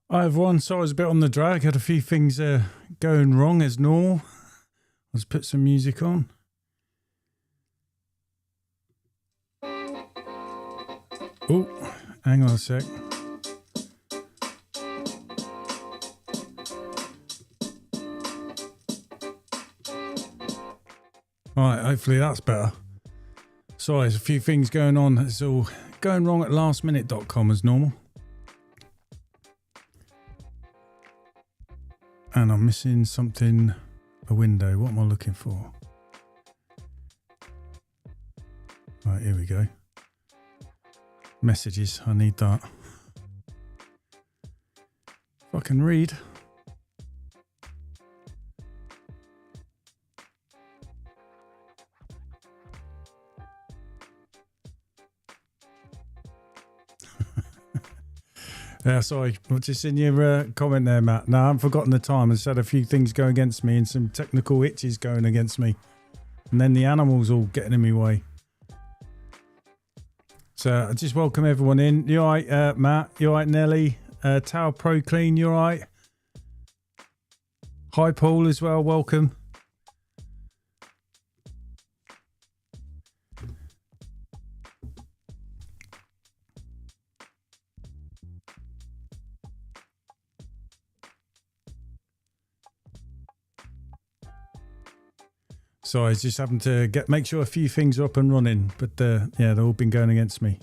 Hi everyone, sorry I was a bit on the drag, had a few things going wrong as normal. Let's put some music on. Oh, hang on a sec. Alright, hopefully that's better. Sorry, there's a few things going on. It's all going wrong at lastminute.com as normal. And I'm missing something, a window. What am I looking for? Right, here we go. Messages, I need that. If I can read. Yeah, sorry, just in your comment there, Matt. No, I haven't forgotten the time. I just had a few things go against me and some technical itches going against me. And then the animals all getting in my way. So I just welcome everyone in. You all right, Matt? You all right, Nelly? Tower Pro Clean, you all right? Hi, Paul, as well. Welcome. So I just having to make sure a few things are up and running, but yeah, they've all been going against me.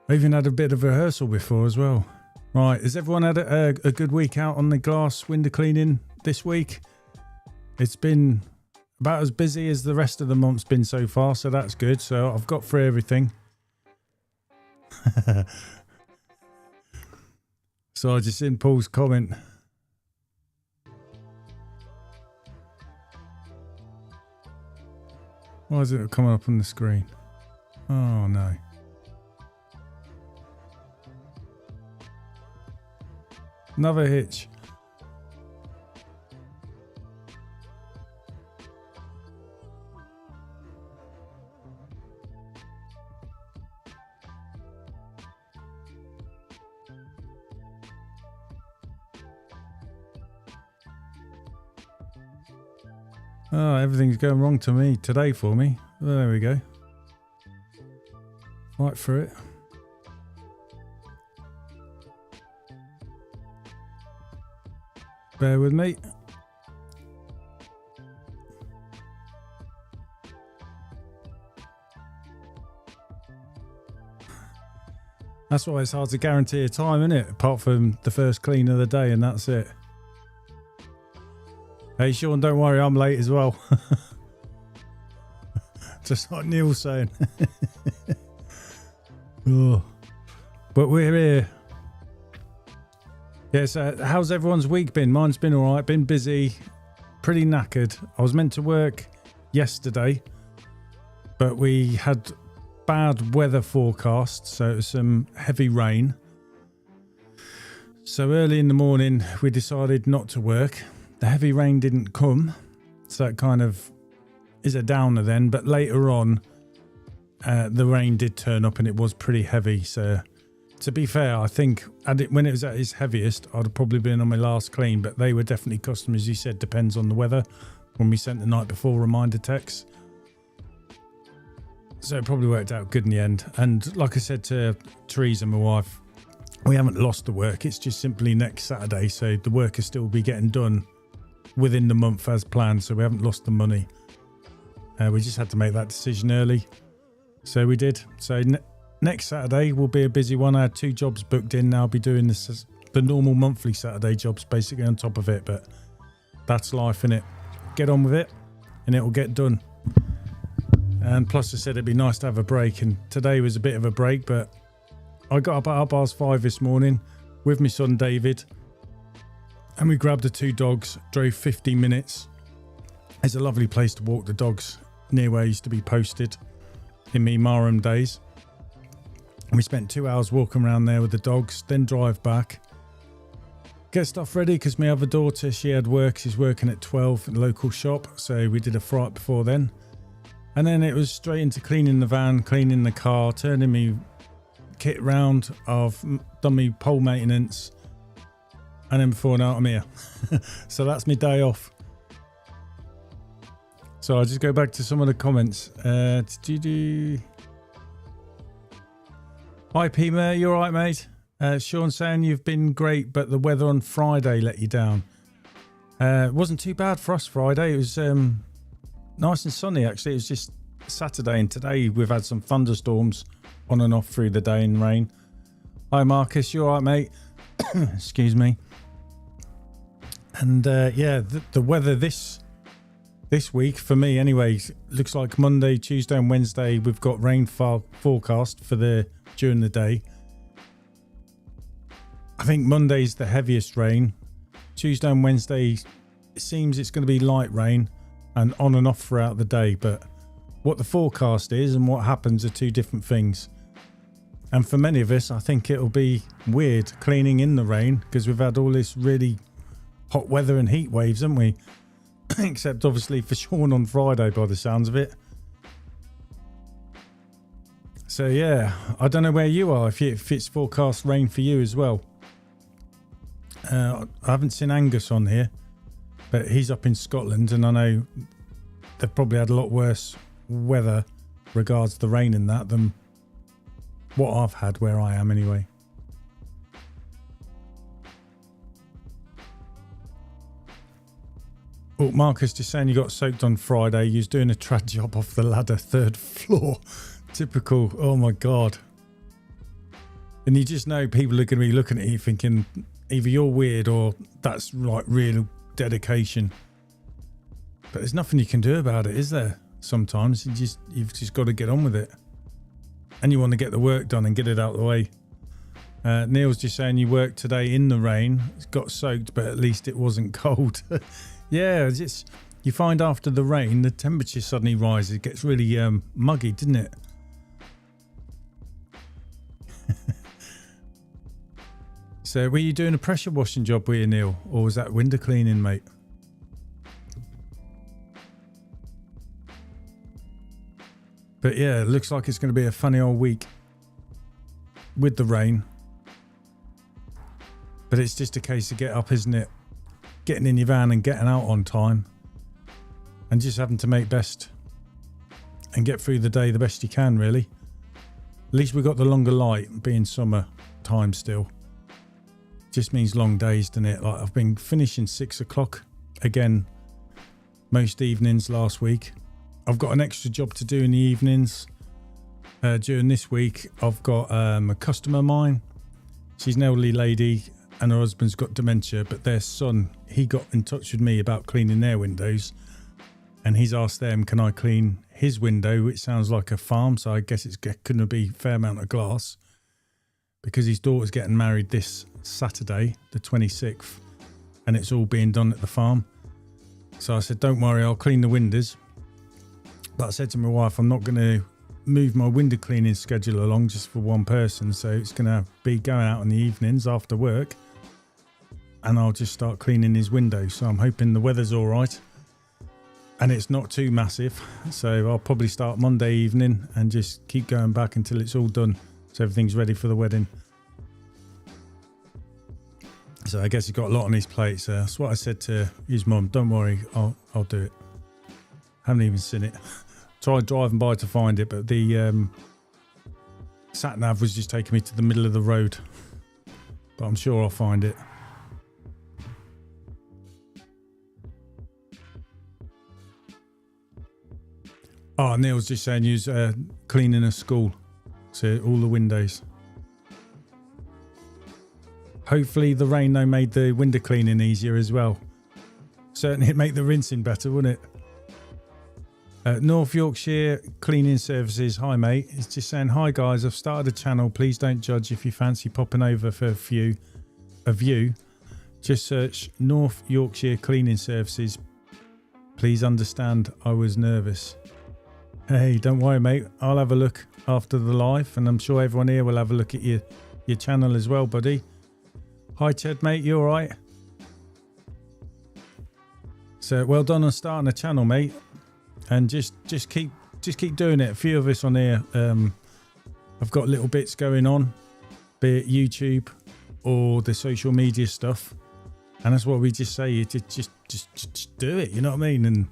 I even had a bit of rehearsal before as well. Right, has everyone had a good week out on the glass window cleaning this week? It's been about as busy as the rest of the month's been so far, so that's good. So I've got through everything. So I just in Paul's comment. Why is it coming up on the screen? Oh no. Another hitch. Oh, everything's going wrong to me today for me. Well, there we go. Right through it. Bear with me. That's why it's hard to guarantee a time, isn't it? Apart from the first clean of the day, and that's it. Hey Sean, don't worry, I'm late as well. Just like Neil's saying. Oh. But we're here. Yeah, so how's everyone's week been? Mine's been alright, been busy, pretty knackered. I was meant to work yesterday, but we had bad weather forecast, so it was some heavy rain. So early in the morning, we decided not to work. The heavy rain didn't come, so that kind of is a downer then. But later on, the rain did turn up and it was pretty heavy. So to be fair, I think when it was at its heaviest, I'd have probably been on my last clean. But they were definitely customers. You said depends on the weather when we sent the night before reminder texts. So it probably worked out good in the end. And like I said to Teresa, my wife, we haven't lost the work. It's just simply next Saturday. So the work will still be getting done within the month as planned, so we haven't lost the money. We just had to make that decision early, so we did. So next Saturday will be a busy one. I had 2 jobs booked in. Now I'll be doing the normal monthly Saturday jobs basically on top of it, but that's life, innit? Get on with it and it will get done. And plus I said it'd be nice to have a break, and today was a bit of a break, but I got up at 5:30 this morning with my son David, and we grabbed the 2 dogs, drove 50 minutes. It's a lovely place to walk the dogs near where I used to be posted in me Marham days. And we spent 2 hours walking around there with the dogs, then drive back. Get stuff ready because my other daughter, she had work. She's working at 12 at the local shop. So we did a fright before then. And then it was straight into cleaning the van, cleaning the car, turning me kit round. I've done my pole maintenance, and then before now I'm here. So that's my day off. So I'll just go back to some of the comments. Hi Pima, you alright mate? Sean saying you've been great, but the weather on Friday let you down. It wasn't too bad for us Friday. It was nice and sunny actually. It was just Saturday, and today we've had some thunderstorms on and off through the day in rain. Hi Marcus, you alright mate? Excuse me. And yeah, the weather this week for me anyway looks like Monday, Tuesday and Wednesday we've got rainfall forecast for during the day. I think Monday's the heaviest rain. Tuesday and Wednesday it seems it's going to be light rain and on and off throughout the day, but what the forecast is and what happens are two different things. And for many of us I think it'll be weird cleaning in the rain because we've had all this really hot weather and heat waves, haven't we? Except obviously for Sean on Friday by the sounds of it. So yeah, I don't know where you are, if it's forecast rain for you as well. I haven't seen Angus on here, but he's up in Scotland and I know they've probably had a lot worse weather regards to the rain and that than what I've had where I am anyway. Oh, Marcus just saying you got soaked on Friday. You was doing a trad job off the ladder, 3rd floor. Typical. Oh my God. And you just know people are going to be looking at you thinking either you're weird or that's like real dedication. But there's nothing you can do about it, is there? Sometimes you've just got to get on with it. And you want to get the work done and get it out of the way. Neil's just saying you worked today in the rain. It got soaked, but at least it wasn't cold. Yeah, you find after the rain, the temperature suddenly rises. It gets really muggy, doesn't it? So were you doing a pressure washing job, were you, Neil? Or was that window cleaning, mate? But yeah, it looks like it's going to be a funny old week with the rain. But it's just a case of get up, isn't it? Getting in your van and getting out on time and just having to make best and get through the day the best you can, really. At least we got the longer light being summer time still. Just means long days, doesn't it? Like I've been finishing 6 o'clock again most evenings last week. I've got an extra job to do in the evenings during this week. I've got a customer of mine. She's an elderly lady and her husband's got dementia, but their son, he got in touch with me about cleaning their windows, and he's asked them, can I clean his window, which sounds like a farm, so I guess it's going to be a fair amount of glass, because his daughter's getting married this Saturday, the 26th, and it's all being done at the farm. So I said, don't worry, I'll clean the windows. But I said to my wife, I'm not going to move my window cleaning schedule along just for one person, so it's going to be going out in the evenings after work, and I'll just start cleaning his window. So I'm hoping the weather's all right and it's not too massive, so I'll probably start Monday evening and just keep going back until it's all done, so everything's ready for the wedding. So I guess he's got a lot on his plate, so that's what I said to his mum, don't worry, I'll do it. Haven't even seen it. Tried driving by to find it, but the sat nav was just taking me to the middle of the road, but I'm sure I'll find it. Oh, Neil's just saying use cleaning a school, so all the windows. Hopefully the rain though made the window cleaning easier as well. Certainly it'd make the rinsing better, wouldn't it? North Yorkshire Cleaning Services, hi mate, it's just saying, hi guys, I've started a channel, please don't judge if you fancy popping over for a view. Just search North Yorkshire Cleaning Services. Please understand I was nervous. Hey, don't worry mate, I'll have a look after the live, and I'm sure everyone here will have a look at your channel as well, buddy. Hi Ted mate, you alright? So well done on starting a channel, mate. And just keep doing it. A few of us on here I've got little bits going on, be it YouTube or the social media stuff, and that's what we just say. You just do it. You know what I mean? And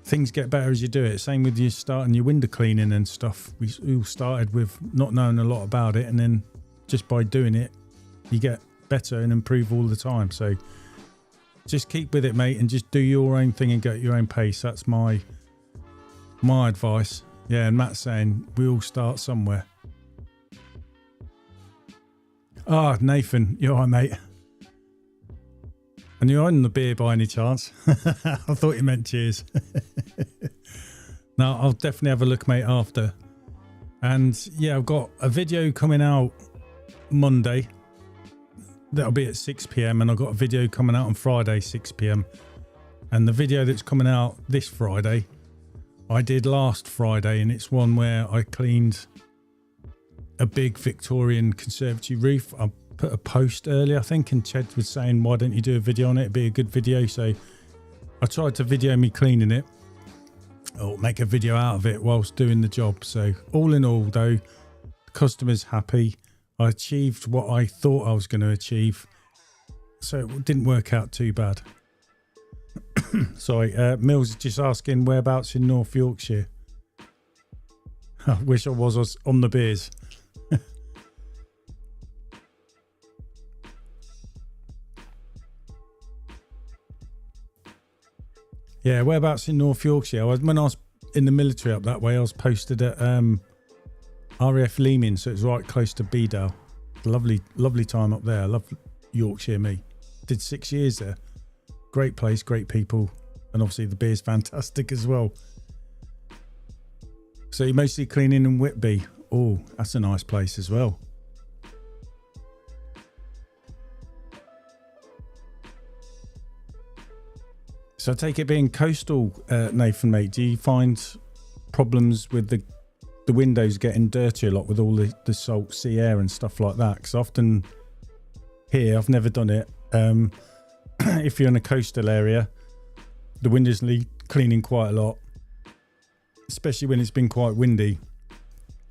things get better as you do it. Same with you starting your window cleaning and stuff. We all started with not knowing a lot about it, and then just by doing it, you get better and improve all the time. So just keep with it, mate, and just do your own thing and go at your own pace. That's my advice. Yeah, and Matt's saying we all start somewhere. Ah, Nathan, you're right, mate. And you're on the beer by any chance? I thought you meant cheers. No, I'll definitely have a look, mate, after. And yeah, I've got a video coming out Monday. That'll be at 6 p.m. and I've got a video coming out on Friday, 6 p.m. And the video that's coming out this Friday, I did last Friday, and it's one where I cleaned a big Victorian conservatory roof. I put a post earlier, I think, and Ched was saying, why don't you do a video on it? It'd be a good video. So I tried to video me cleaning it, or make a video out of it whilst doing the job. So all in all, though, the customer's happy. I achieved what I thought I was going to achieve, so it didn't work out too bad. Sorry, Mills is just asking whereabouts in North Yorkshire. I wish I was on the beers. Yeah, whereabouts in North Yorkshire? When I was in the military up that way, I was posted at RAF Leeming, so it's right close to Bedale. Lovely time up there. I love Yorkshire, me. Did 6 years there. Great place, great people, and obviously the beer's fantastic as well. So you're mostly cleaning in Whitby. Oh, that's a nice place as well. So I take it being coastal, Nathan, mate, do you find problems with the windows getting dirty a lot with all the salt sea air and stuff like that? Because often here, I've never done it, if you're in a coastal area, the windows need cleaning quite a lot, especially when it's been quite windy,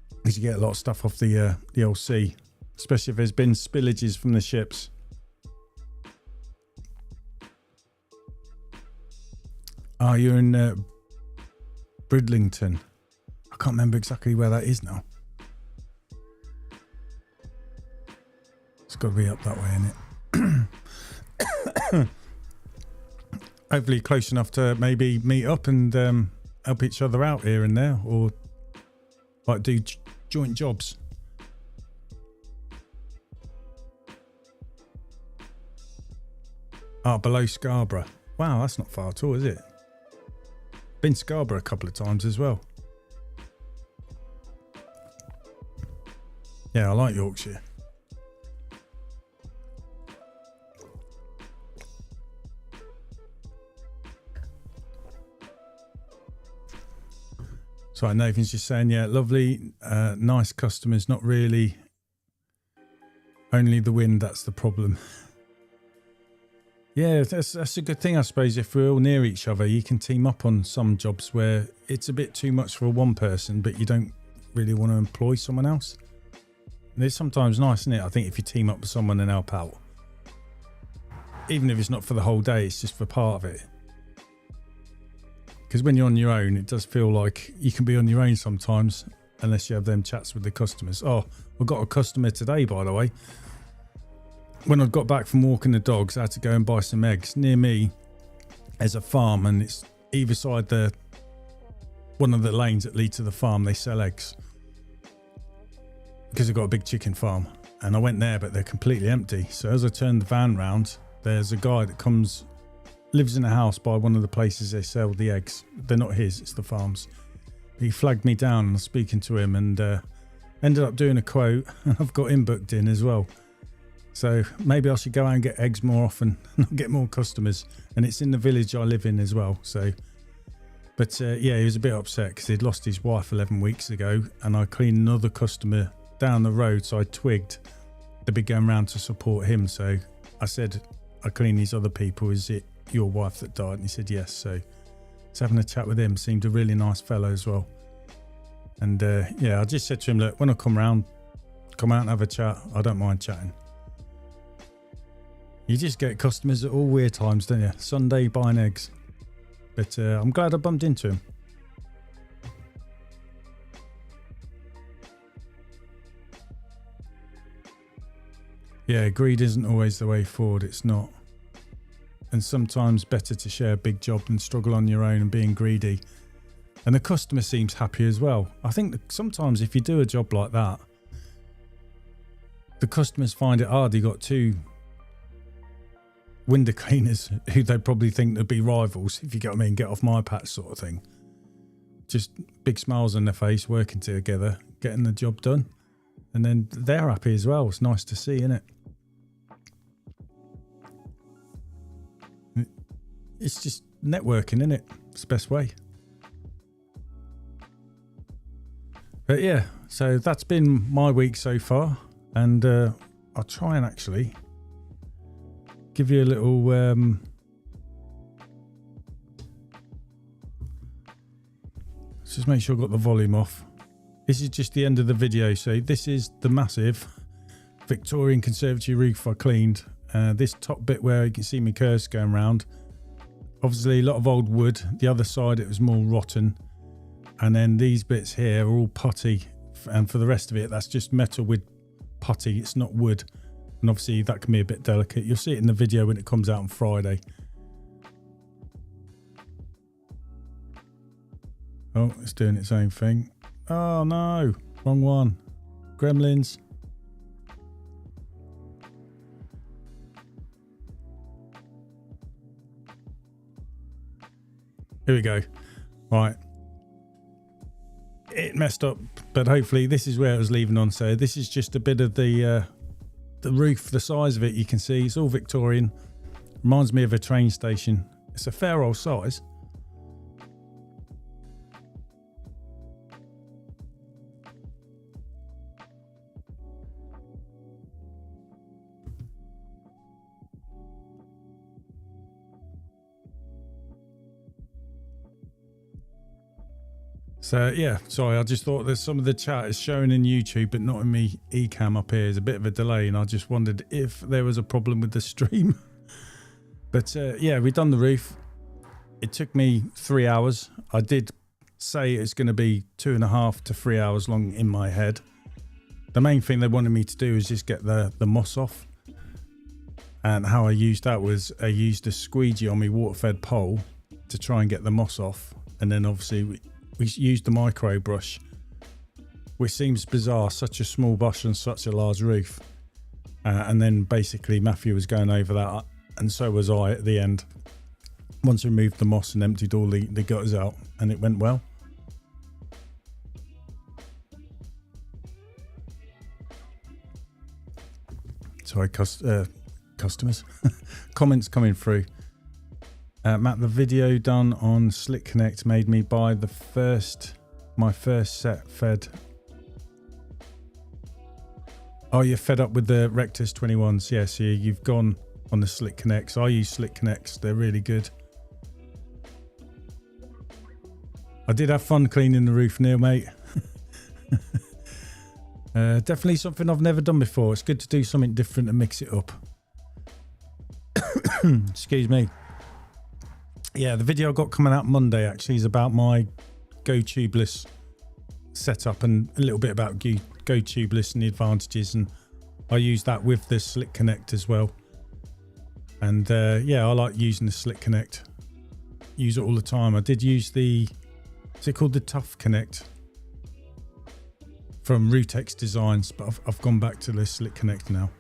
because you get a lot of stuff off the old sea, especially if there's been spillages from the ships. Oh, you're in Bridlington. I can't remember exactly where that is now. It's got to be up that way, isn't it? Hopefully close enough to maybe meet up and help each other out here and there, or like do joint jobs. Oh, below Scarborough. Wow, that's not far at all, is it? Been Scarborough a couple of times as well. Yeah, I like Yorkshire. So Nathan's just saying, yeah, lovely, nice customers, not really. Only the wind, that's the problem. Yeah, that's a good thing, I suppose. If we're all near each other, you can team up on some jobs where it's a bit too much for one person, but you don't really want to employ someone else. And it's sometimes nice, isn't it? I think if you team up with someone and help out, even if it's not for the whole day, it's just for part of it. Because when you're on your own, it does feel like you can be on your own sometimes, unless you have them chats with the customers. Oh, I've got a customer today, by the way. When I got back from walking the dogs, I had to go and buy some eggs. Near me, there's a farm, and it's either side one of the lanes that lead to the farm. They sell eggs because they've got a big chicken farm. And I went there, but they're completely empty. So as I turned the van round, there's a guy that lives in a house by one of the places they sell the eggs. They're not his, it's the farm's. He flagged me down, and I was speaking to him, and ended up doing a quote. I've got him booked in as well. So maybe I should go out and get eggs more often and get more customers. And it's in the village I live in as well. So, but yeah, he was a bit upset because he'd lost his wife 11 weeks ago, and I cleaned another customer down the road. So I twigged they'd be going around to support him. So I said, I clean these other people. Is it your wife that died? And he said, yes. So having a chat with him, seemed a really nice fellow as well. And yeah, I just said to him, look, when I come round, come out and have a chat. I don't mind chatting. You just get customers at all weird times, don't you? Sunday buying eggs. But I'm glad I bumped into him. Yeah, greed isn't always the way forward. It's not. And sometimes better to share a big job than struggle on your own and being greedy. And the customer seems happy as well. I think that sometimes if you do a job like that, the customers find it hard. You got two window cleaners who they probably think would be rivals, if you get what I mean, get off my patch sort of thing. Just big smiles on their face, working together, getting the job done. And then they're happy as well. It's nice to see, isn't it? It's just networking, isn't it? It's the best way. But yeah, so that's been my week so far. And I'll try and actually give you a little let's just make sure I've got the volume off. This is just the end of the video. So this is the massive Victorian conservatory roof I cleaned. This top bit where you can see my curves going round, obviously a lot of old wood. The other side it was more rotten, and then these bits here are all putty, and for the rest of it that's just metal with putty. It's not wood, and obviously that can be a bit delicate. You'll see it in the video when it comes out on Friday. Oh, it's doing its own thing. Oh no, wrong one. Gremlins. Here we go. Right. It messed up, but hopefully this is where it was leaving on. So this is just a bit of the roof, the size of it. You can see it's all Victorian. Reminds me of a train station. It's a fair old size. So yeah, sorry, I just thought that some of the chat is showing in YouTube but not in me eCam up here. There's a bit of a delay, and I just wondered if there was a problem with the stream. But yeah, we've done the roof. It took me 3 hours. I did say it's going to be 2.5 to 3 hours long in my head. The main thing they wanted me to do is just get the moss off. And how I used that was I used a squeegee on my water-fed pole to try and get the moss off. And then obviously we used the micro brush, which seems bizarre, such a small brush on such a large roof. And then basically Matthew was going over that, and so was I at the end. Once we removed the moss and emptied all the gutters out, and it went well. Sorry, customers. Comments coming through. Matt, the video done on Slick Connect made me buy my first set fed. Oh, you're fed up with the Rectus 21s. Yes, you've gone on the Slick Connects. I use Slick Connects. They're really good. I did have fun cleaning the roof, Neil, mate. Definitely something I've never done before. It's good to do something different and mix it up. Excuse me. Yeah, the video I got coming out Monday actually is about my Go Tubeless setup and a little bit about Go Tubeless and the advantages, and I use that with the Slick Connect as well. And yeah, I like using the Slick Connect. Use it all the time. I did use is it called the Tough Connect from Rutex Designs, but I've gone back to the Slick Connect now.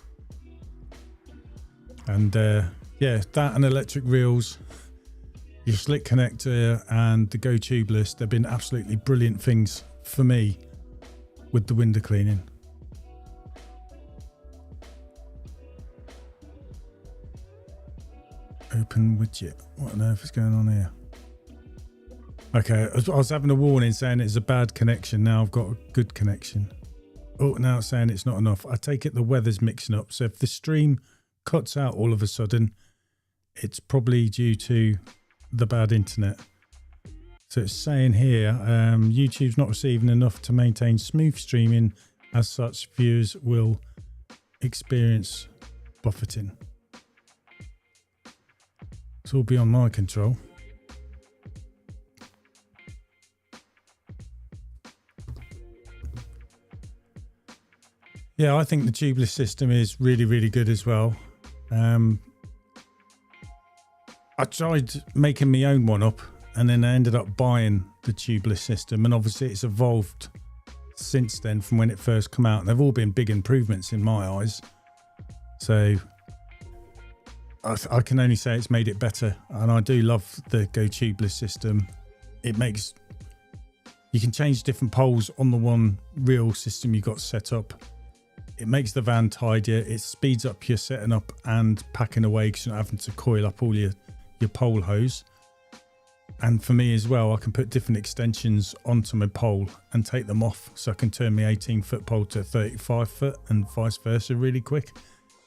And yeah, that and electric reels, your Slick Connector and the Go Tubeless, they've been absolutely brilliant things for me with the window cleaning. Open widget. What on earth is going on here? Okay, I was having a warning saying it's a bad connection. Now I've got a good connection. Oh, now it's saying it's not enough. I take it the weather's mixing up. So if the stream cuts out all of a sudden, it's probably due to the bad internet. So it's saying here, YouTube's not receiving enough to maintain smooth streaming. As such, viewers will experience buffeting. It's all beyond my control. Yeah, I think the tubeless system is really, really good as well. I tried making my own one up, and then I ended up buying the tubeless system, and obviously it's evolved since then from when it first came out. They've all been big improvements in my eyes. So I can only say it's made it better, and I do love the Go Tubeless system. It makes, you can change different poles on the one real system you got set up. It makes the van tidier. It speeds up your setting up and packing away because you're not having to coil up all your pole hose. And for me as well, I can put different extensions onto my pole and take them off, so I can turn my 18-foot pole to 35-foot and vice versa really quick.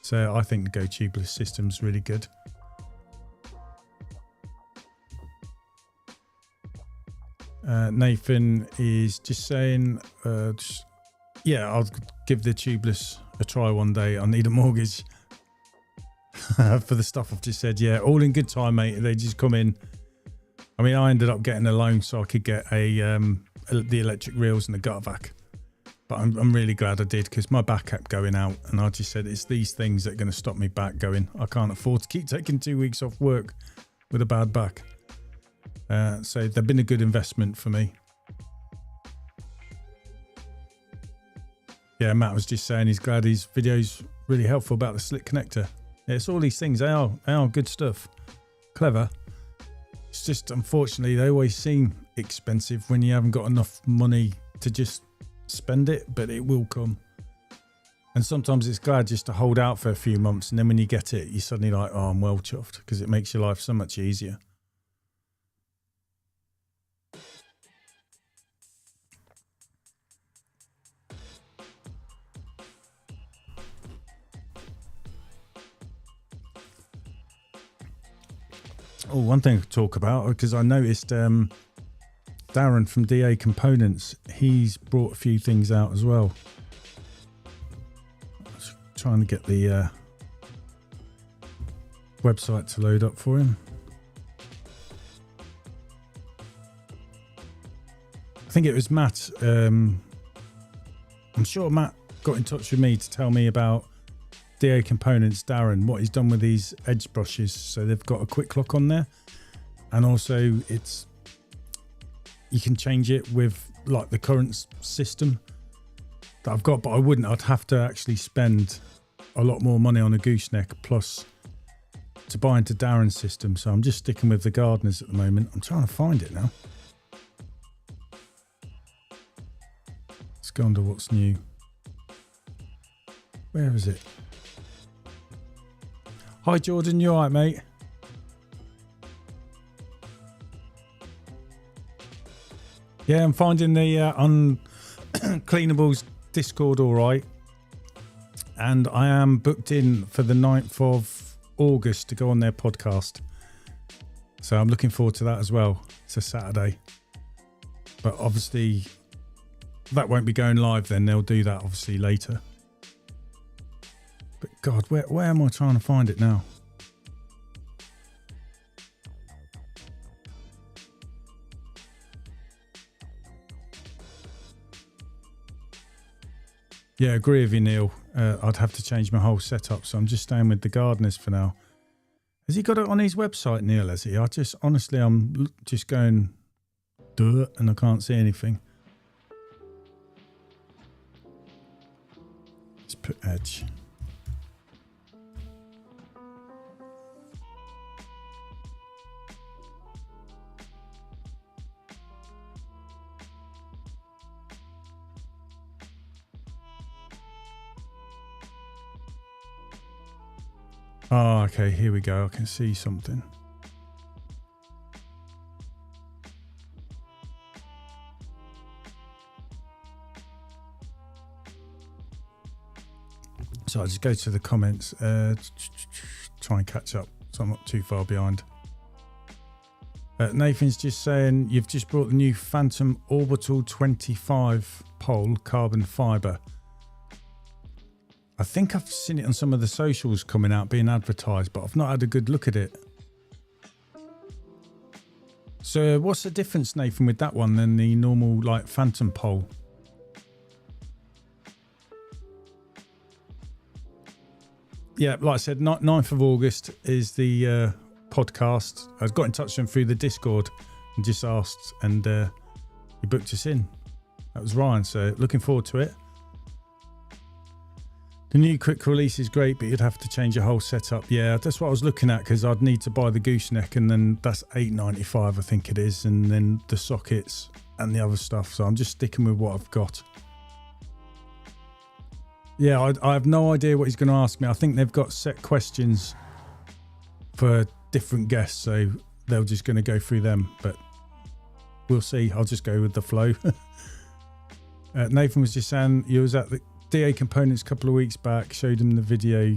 So I think the Go Tubeless system's really good. Nathan is just saying, yeah, I'll give the tubeless a try one day. I need a mortgage for the stuff I've just said. Yeah, all in good time, mate. They just come in. I mean, I ended up getting a loan so I could get the electric reels and the gutter vac. But I'm really glad I did, because my back kept going out, and I just said it's these things that are going to stop me back going. I can't afford to keep taking 2 weeks off work with a bad back. So they've been a good investment for me. Yeah, Matt was just saying he's glad his video's really helpful about the slit connector. Yeah, it's all these things. They are good stuff. Clever. It's just, unfortunately, they always seem expensive when you haven't got enough money to just spend it, but it will come. And sometimes it's glad just to hold out for a few months, and then when you get it, you're suddenly like, oh, I'm well chuffed, because it makes your life so much easier. Oh, one thing to talk about, because I noticed Darren from DA Components, he's brought a few things out as well. I was trying to get the website to load up for him. I think it was Matt. I'm sure Matt got in touch with me to tell me about DA Components, Darren, what he's done with these edge brushes. So they've got a quick lock on there, and also you can change it with like the current system that I've got, but I'd have to actually spend a lot more money on a gooseneck plus to buy into Darren's system. So I'm just sticking with the Gardeners at the moment. I'm trying to find it now. Let's go under what's new. Where is it? Hi Jordan, you alright, mate? Yeah, I'm finding the Uncleanables Discord alright. And I am booked in for the 9th of August to go on their podcast. So I'm looking forward to that as well. It's a Saturday. But obviously that won't be going live then. They'll do that obviously later. But God, where am I trying to find it now? Yeah, agree with you, Neil. I'd have to change my whole setup, so I'm just staying with the Gardeners for now. Has he got it on his website, Neil, has he? Honestly, I'm just going, duh, and I can't see anything. Let's put Edge. Oh, okay, here we go. I can see something. So I'll just go to the comments, try and catch up so I'm not too far behind. Nathan's just saying you've just brought the new Phantom Orbital 25 pole carbon fibre. I think I've seen it on some of the socials coming out being advertised, but I've not had a good look at it. So what's the difference, Nathan, with that one than the normal like Phantom pole? Yeah, like I said, 9th of August is the podcast. I got in touch with him through the Discord and just asked, and he booked us in. That was Ryan, so looking forward to it. The new quick release is great, but you'd have to change your whole setup. Yeah, that's what I was looking at, because I'd need to buy the gooseneck, and then that's $8.95, I think it is, and then the sockets and the other stuff. So I'm just sticking with what I've got. Yeah, I have no idea what he's going to ask me. I think they've got set questions for different guests, so they're just going to go through them, but we'll see. I'll just go with the flow. Nathan was just saying you was at the DA Components a couple of weeks back, showed him the video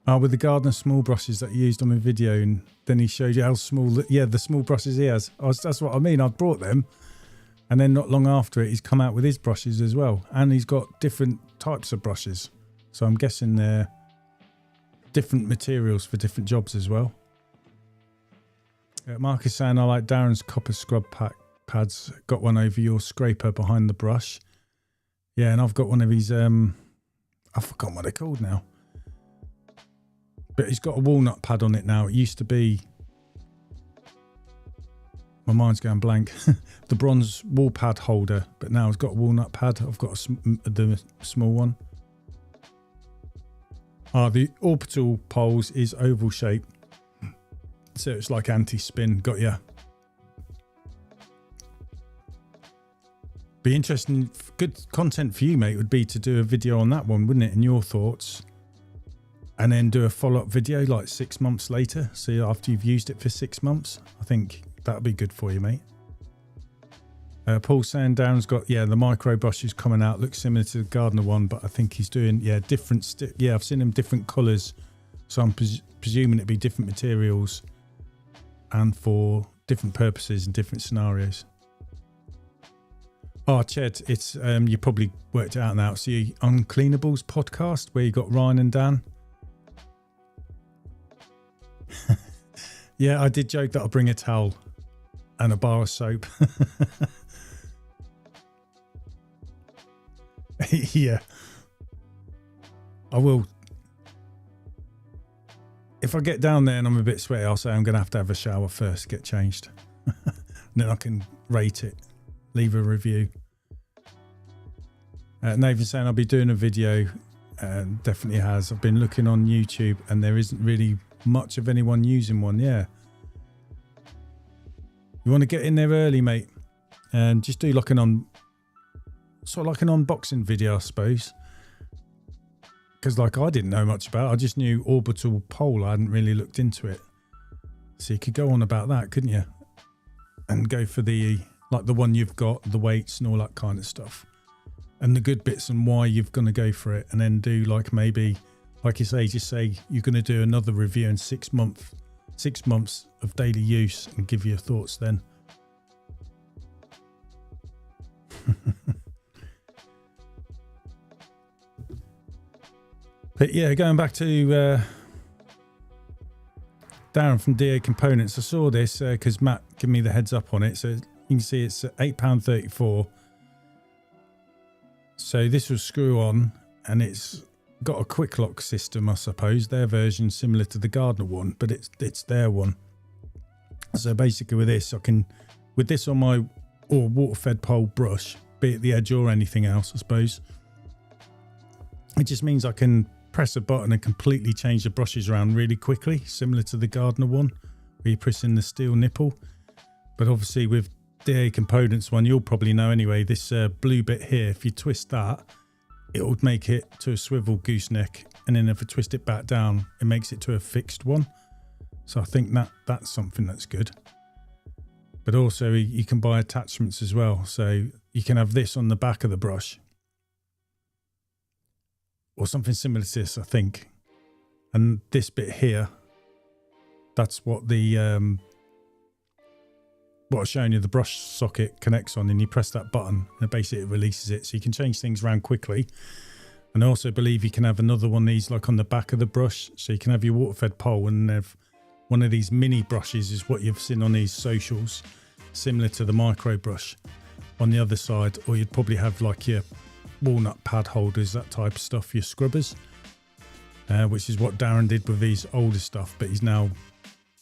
with the Gardner small brushes that he used on the video, and then he showed you how small, the small brushes he has. That's what I mean. I brought them, and then not long after it, he's come out with his brushes as well, and he's got different types of brushes. So I'm guessing they're different materials for different jobs as well. Mark is saying I like Darren's copper scrub pads. Got one over your scraper behind the brush. Yeah, and I've got one of his, I've forgotten what they're called now. But he's got a walnut pad on it now. It used to be, my mind's going blank, the bronze wall pad holder, but now it's got a walnut pad. I've got the small one. The orbital poles is oval shape, so it's like anti-spin. Got ya. Be interesting, good content for you, mate, would be to do a video on that one, wouldn't it, and your thoughts, and then do a follow-up video like 6 months later, so after you've used it for 6 months. I think that would be good for you, mate. Paul saying Darren's got, the micro brushes coming out, looks similar to the Gardner one, but I think he's doing, different, I've seen them different colours, so I'm presuming it'd be different materials and for different purposes and different scenarios. Oh, Ched, it's, you probably worked it out now, it's the Uncleanables podcast where you got Ryan and Dan. Yeah, I did joke that I'll bring a towel and a bar of soap. Yeah, I will. If I get down there and I'm a bit sweaty, I'll say I'm going to have a shower first, get changed. And then I can rate it, leave a review. Nathan saying I'll be doing a video. Definitely has. I've been looking on YouTube and there isn't really much of anyone using one. Yeah. You want to get in there early, mate, and just do like an unboxing video, I suppose. Because like I didn't know much about it. I just knew orbital pole. I hadn't really looked into it. So you could go on about that, couldn't you? And go for the one you've got, the weights and all that kind of stuff. And the good bits and why you're going to go for it. And then do like maybe, like you say, just say you're going to do another review in 6 months of daily use and give your thoughts then. But yeah, going back to Darren from DA Components, I saw this because Matt gave me the heads up on it. So you can see it's £8.34. So this will screw on and it's got a quick lock system, I suppose. Their version similar to the Gardner one, but it's their one. So basically with this, I can, with this on my water-fed pole brush, be it the edge or anything else, I suppose, it just means I can press a button and completely change the brushes around really quickly, similar to the Gardner one, where you press in the steel nipple. But obviously with DA Components one, you'll probably know anyway, this blue bit here, if you twist that, it would make it to a swivel gooseneck, and then if I twist it back down, it makes it to a fixed one. So I think that's something that's good. But also you can buy attachments as well. So you can have this on the back of the brush, or something similar to this, I think. And this bit here, that's what the what I've shown you, the brush socket connects on, and you press that button and basically it releases it, so you can change things around quickly. And I also believe you can have another one of these like on the back of the brush, so you can have your water-fed pole and have one of these mini brushes is what you've seen on these socials, similar to the micro brush on the other side, or you'd probably have like your walnut pad holders, that type of stuff, your scrubbers, which is what Darren did with his older stuff, but he's now,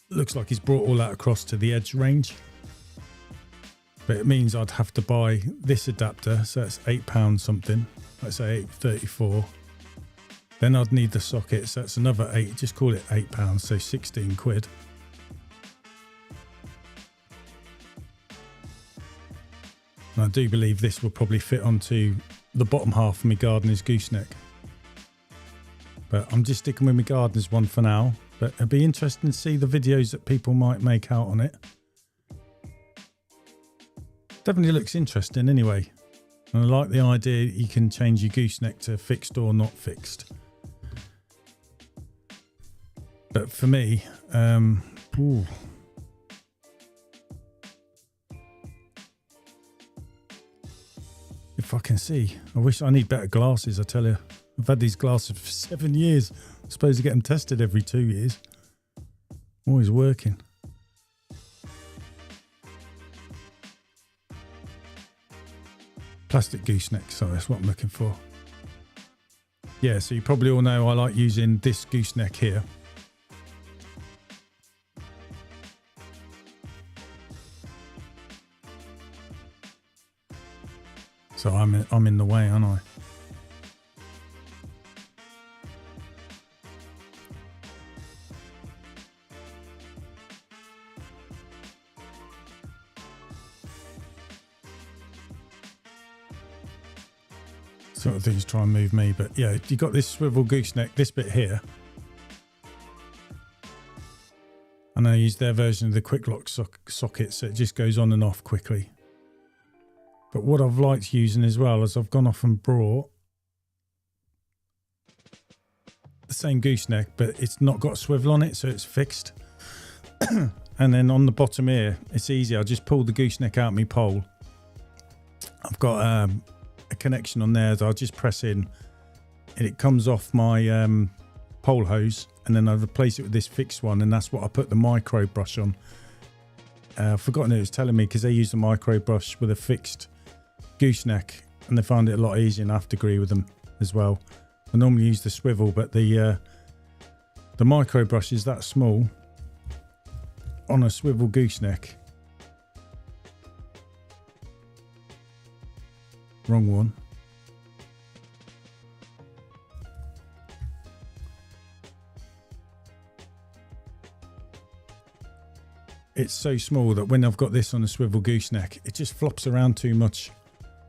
looks like he's brought all that across to the edge range. But it means I'd have to buy this adapter, so that's £8 something, let's say £8.34. Then I'd need the socket, so that's another £8, just call it £8, so 16 quid. And I do believe this will probably fit onto the bottom half of my gardener's gooseneck. But I'm just sticking with my gardener's one for now. But it'd be interesting to see the videos that people might make out on it. Definitely looks interesting anyway. And I like the idea you can change your gooseneck to fixed or not fixed. But for me, if I can see, I need better glasses, I tell you. I've had these glasses for 7 years. I'm supposed to get them tested every 2 years. Always working. Plastic gooseneck, sorry, that's what I'm looking for. Yeah, so you probably all know I like using this gooseneck here. So I'm in the way, aren't I? Sort of things try and move me, but yeah, you got this swivel gooseneck, this bit here. And I use their version of the quick lock socket, so it just goes on and off quickly. But what I've liked using as well is I've gone off and brought the same gooseneck, but it's not got a swivel on it, so it's fixed. And then on the bottom here, it's easy. I just pull the gooseneck out of my pole. I've got a connection on there that I'll just press in, and it comes off my pole hose, and then I replace it with this fixed one, and that's what I put the micro brush on. I've forgotten it was telling me, because they use the micro brush with a fixed gooseneck, and they find it a lot easier, and I have to agree with them as well. I normally use the swivel, but the micro brush is that small on a swivel gooseneck. Wrong one. It's so small that when I've got this on a swivel gooseneck, it just flops around too much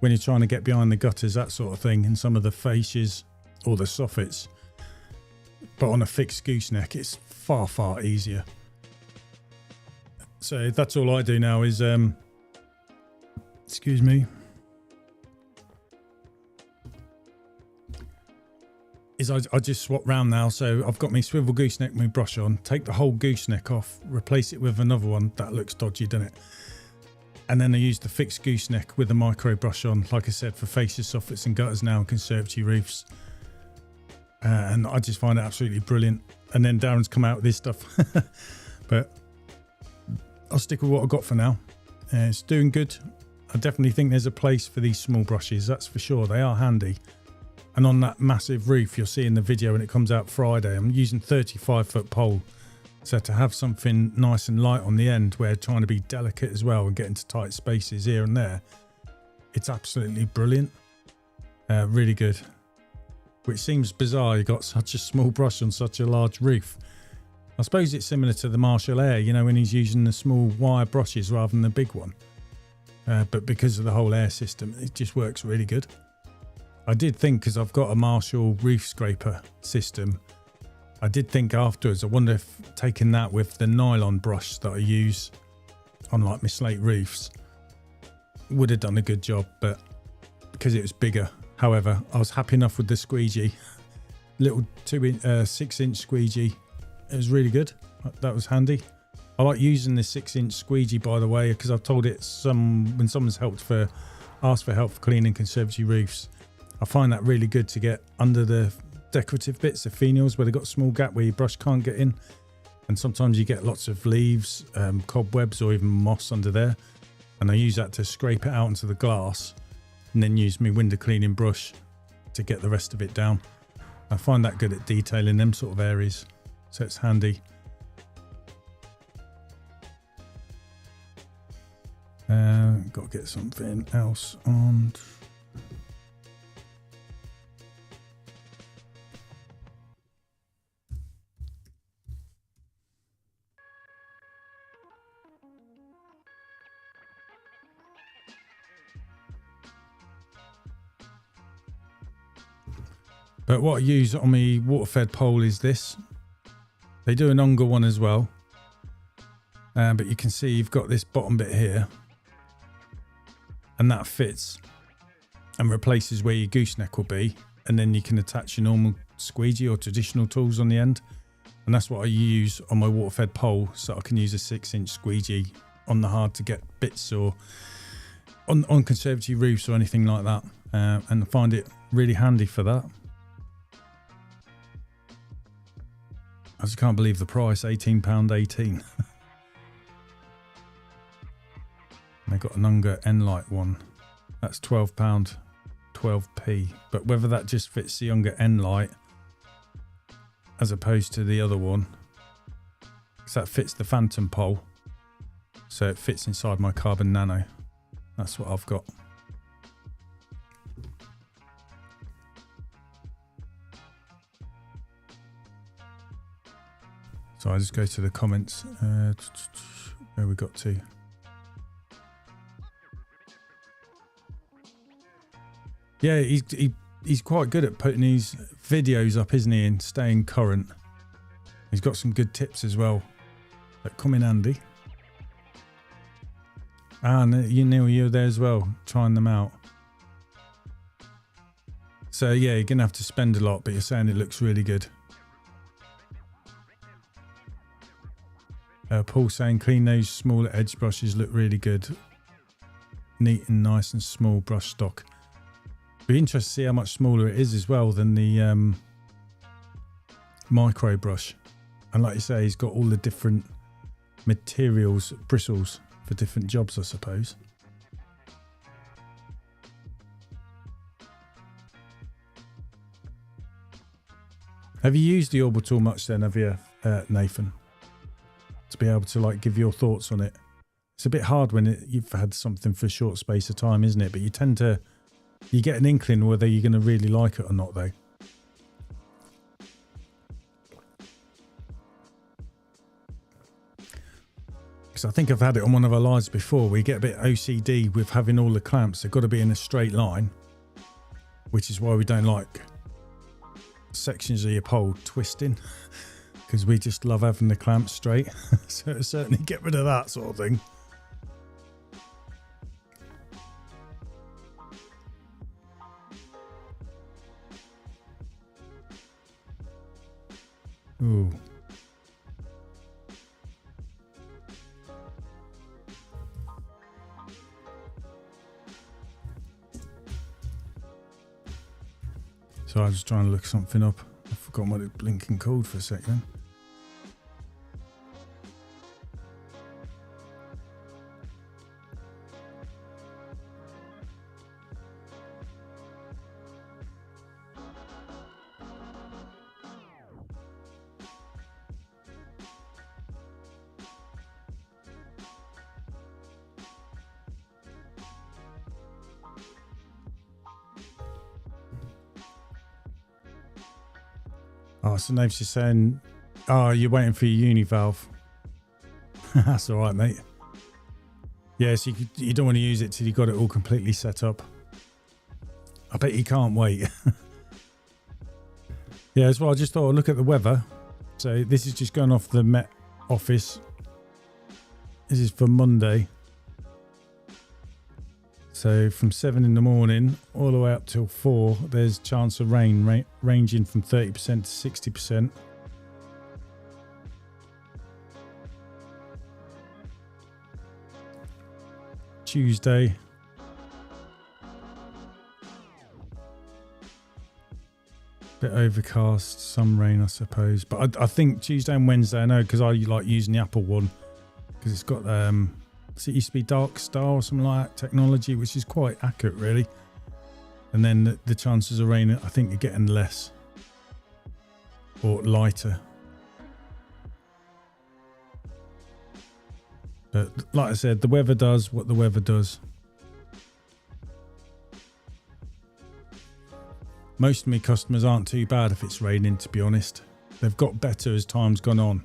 when you're trying to get behind the gutters, that sort of thing, and some of the fascias or the soffits. But on a fixed gooseneck, it's far, far easier. So that's all I do now is, excuse me, is I just swap round now. So I've got my swivel gooseneck, my brush on, take the whole gooseneck off, replace it with another one. That looks dodgy, doesn't it? And then I use the fixed gooseneck with the micro brush on, like I said, for fascia, soffits and gutters now, and conservatory roofs. And I just find it absolutely brilliant. And then Darren's come out with this stuff. But I'll stick with what I've got for now. It's doing good. I definitely think there's a place for these small brushes, that's for sure. They are handy. And on that massive roof, you'll see in the video when it comes out Friday, I'm using 35-foot pole. So to have something nice and light on the end, where trying to be delicate as well and get into tight spaces here and there, it's absolutely brilliant. Really good. Which seems bizarre, you got such a small brush on such a large roof. I suppose it's similar to the Marshall Air, you know, when he's using the small wire brushes rather than the big one. But because of the whole air system, it just works really good. I did think, because I've got a Marshall roof scraper system, I did think afterwards, I wonder if taking that with the nylon brush that I use on like my slate roofs would have done a good job, but because it was bigger. However, I was happy enough with the squeegee, little 6-inch squeegee. It was really good. That was handy. I like using the 6-inch squeegee, by the way, because I've told it when someone's asked for help for cleaning conservatory roofs. I find that really good to get under the decorative bits, the finials, where they've got a small gap where your brush can't get in. And sometimes you get lots of leaves, cobwebs, or even moss under there. And I use that to scrape it out into the glass and then use my window cleaning brush to get the rest of it down. I find that good at detailing them sort of areas, so it's handy. Got to get something else on. But what I use on my water-fed pole is this. They do an longer one as well. But you can see you've got this bottom bit here. And that fits and replaces where your gooseneck will be. And then you can attach your normal squeegee or traditional tools on the end. And that's what I use on my water-fed pole, so I can use a 6-inch squeegee on the hard to get bits, or on conservatory roofs or anything like that. And I find it really handy for that. I just can't believe the price, £18.18. They've got an Unger N-Light one. That's £12, 12p. But whether that just fits the Unger N-Light as opposed to the other one, because that fits the Phantom pole, so it fits inside my Carbon Nano. That's what I've got. So I just go to the comments. Where we got to? Yeah, he's quite good at putting his videos up, isn't he, and staying current. He's got some good tips as well that come in handy. And you're there as well, trying them out. So yeah, you're gonna have to spend a lot, but you're saying it looks really good. Paul saying clean those smaller edge brushes, look really good. Neat and nice and small brush stock. Be interested to see how much smaller it is as well than the micro brush. And like you say, he's got all the different materials, bristles for different jobs, I suppose. Have you used the orbital much then, have you, Nathan? To be able to like give your thoughts on it. It's a bit hard when you've had something for a short space of time, isn't it? But you get an inkling whether you're going to really like it or not, though. Because I think I've had it on one of our lives before. We get a bit OCD with having all the clamps. They've got to be in a straight line, which is why we don't like sections of your pole twisting, because we just love having the clamps straight. So certainly get rid of that sort of thing. Ooh. So I was just trying to look something up. I forgot what it blinking called for a second. Oh, so Nave's just saying, oh, you're waiting for your uni valve. That's all right, mate. Yeah, so you don't want to use it till you got it all completely set up. I bet you can't wait. Yeah, as well, I just thought I'd look at the weather. So this is just going off the Met Office. This is for Monday. So from 7 in the morning all the way up till 4, there's chance of rain, ranging from 30% to 60%. Tuesday. Bit overcast, some rain, I suppose. But I think Tuesday and Wednesday, I know, because I like using the Apple one, because it's got it used to be Dark Star or something like that technology, which is quite accurate, really. And then the chances of rain, I think, are getting less or lighter. But like I said, the weather does what the weather does. Most of my customers aren't too bad if it's raining, to be honest. They've got better as time's gone on.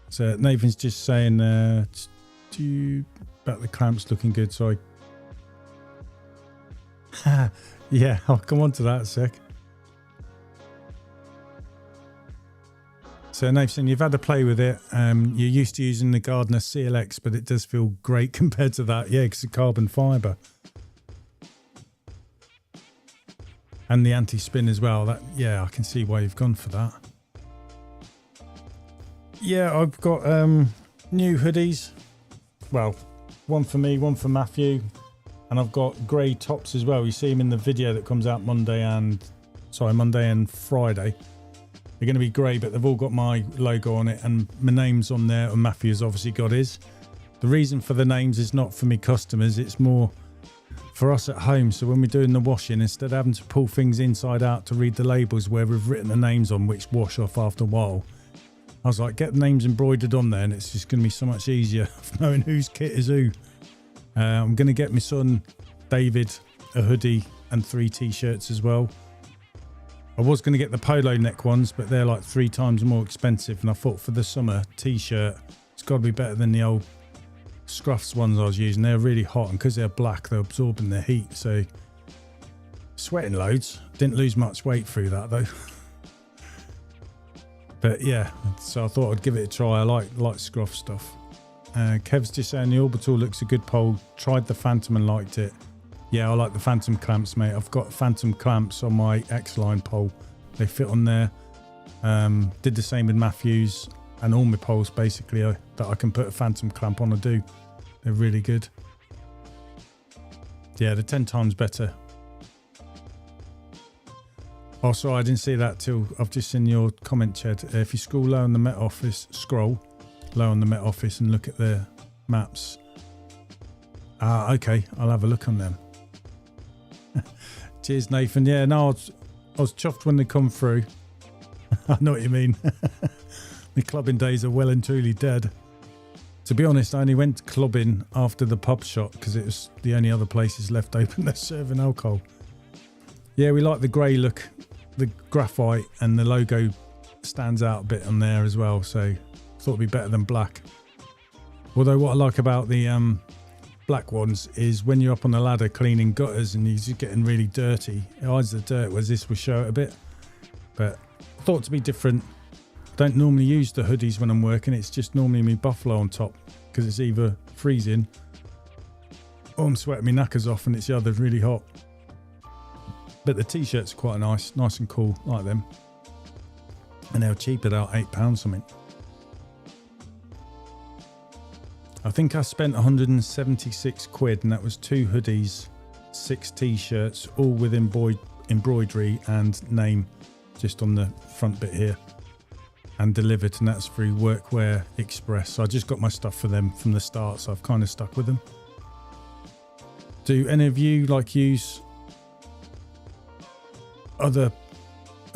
So Nathan's just saying about the clamps looking good. So yeah, I'll come on to that in a sec. So Nathan, you've had a play with it. You're used to using the Gardner CLX, but it does feel great compared to that. Yeah, because of carbon fibre. And the anti-spin as well. That, yeah, I can see why you've gone for that. Yeah, I've got new hoodies. Well, one for me, one for Matthew. And I've got grey tops as well. You see them in the video that comes out Monday and Friday. They're going to be grey, but they've all got my logo on it. And my name's on there. And Matthew's obviously got his. The reason for the names is not for me customers. It's more for us at home. So when we're doing the washing, instead of having to pull things inside out to read the labels where we've written the names on, which wash off after a while, I was like, get the names embroidered on there and it's just going to be so much easier of knowing whose kit is who. I'm going to get my son David a hoodie and 3 t-shirts as well. I was going to get the polo neck ones, but they're like 3 times more expensive, and I thought for the summer t-shirt it's got to be better than the old Scruffs ones I was using. They're really hot, and because they're black they're absorbing the heat, so sweating loads. Didn't lose much weight through that though. But yeah, so I thought I'd give it a try. I like Scruff stuff. Kev's just saying the Orbital looks a good pole. Tried the Phantom and liked it. Yeah, I like the Phantom clamps, mate. I've got Phantom clamps on my xline pole. They fit on there. Did the same with Matthews and all my poles basically that I can put a Phantom clamp on. I do. They're really good. Yeah, they're 10 times better. Oh, sorry, I didn't see that till I've just seen your comment, Ched. If you scroll low on the Met Office, and look at the maps. Ah, okay, I'll have a look on them. Cheers, Nathan. Yeah, no, I was chuffed when they come through. I know what you mean. The clubbing days are well and truly dead. To be honest, I only went clubbing after the pub shop because it was the only other places left open that's serving alcohol. Yeah, we like the grey look, the graphite, and the logo stands out a bit on there as well, so I thought it'd be better than black. Although what I like about the black ones is when you're up on the ladder cleaning gutters and you're just getting really dirty, it hides the dirt, whereas this will show it a bit. But I thought to be different. Don't normally use the hoodies when I'm working. It's just normally me buffalo on top because it's either freezing or I'm sweating my knackers off and it's the other really hot. But the t-shirts are quite nice and cool, like them. And they were cheap, about £8 something. I think I spent 176 quid, and that was 2 hoodies, 6 t-shirts, all with embroidery and name just on the front bit here. And delivered, and that's through Workwear Express. So I just got my stuff for them from the start, so I've kind of stuck with them. Do any of you use other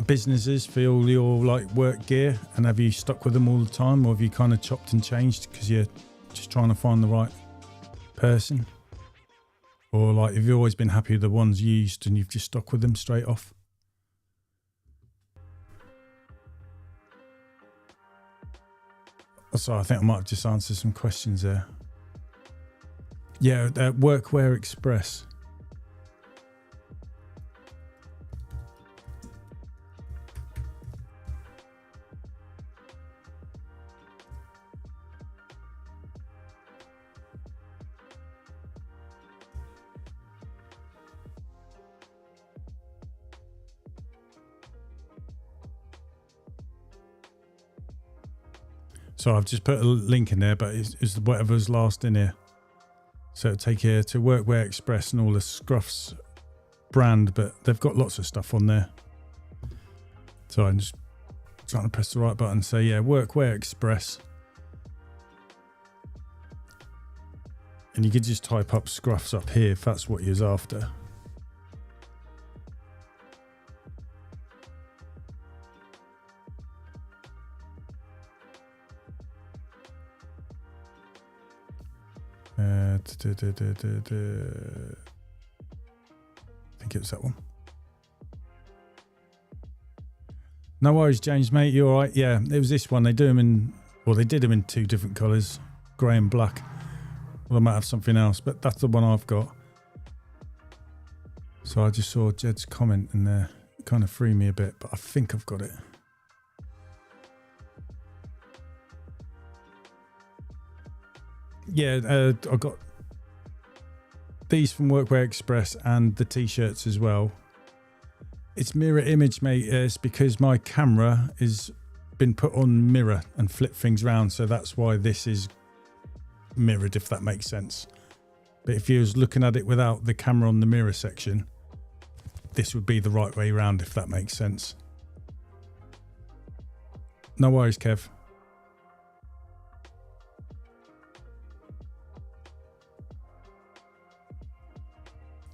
businesses for all your work gear, and have you stuck with them all the time, or have you kind of chopped and changed because you're just trying to find the right person? Or have you always been happy with the ones used and you've just stuck with them straight off? So I think I might have just answered some questions there. Yeah, Workwear Express. So I've just put a link in there, but it's whatever's last in here. So it'll take you to Workwear Express and all the Scruffs brand, but they've got lots of stuff on there. So I'm just trying to press the right button. So yeah, Workwear Express. And you could just type up Scruffs up here if that's what you're after. I think it was that one. No worries, James, mate. You all right? Yeah, it was this one. They do them in, well, they did them in 2 different colours, grey and black. Well, I might have something else, but that's the one I've got. So I just saw Jed's comment in there. It kind of threw me a bit, but I think I've got it. Yeah, I got these from Workwear Express and the t-shirts as well. It's mirror image, mate. It's because my camera has been put on mirror and flip things around, so that's why this is mirrored, if that makes sense. But if you was looking at it without the camera on the mirror section, this would be the right way around, if that makes sense. No worries, Kev.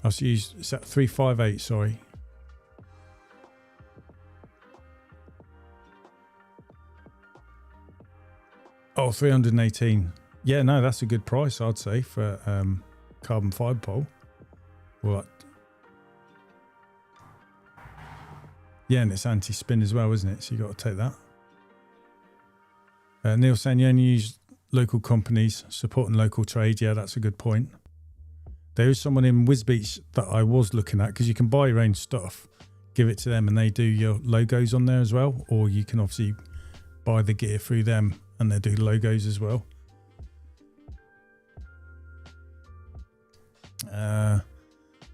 I was used, is that 358, sorry. Oh, 318. Yeah, no, that's a good price, I'd say, for carbon fibre pole. What? Yeah, and it's anti-spin as well, isn't it? So you got to take that. Neil saying you only use local companies, supporting local trade. Yeah, that's a good point. There is someone in Wisbeach that I was looking at, because you can buy your own stuff, give it to them, and they do your logos on there as well. Or you can obviously buy the gear through them, and they do logos as well.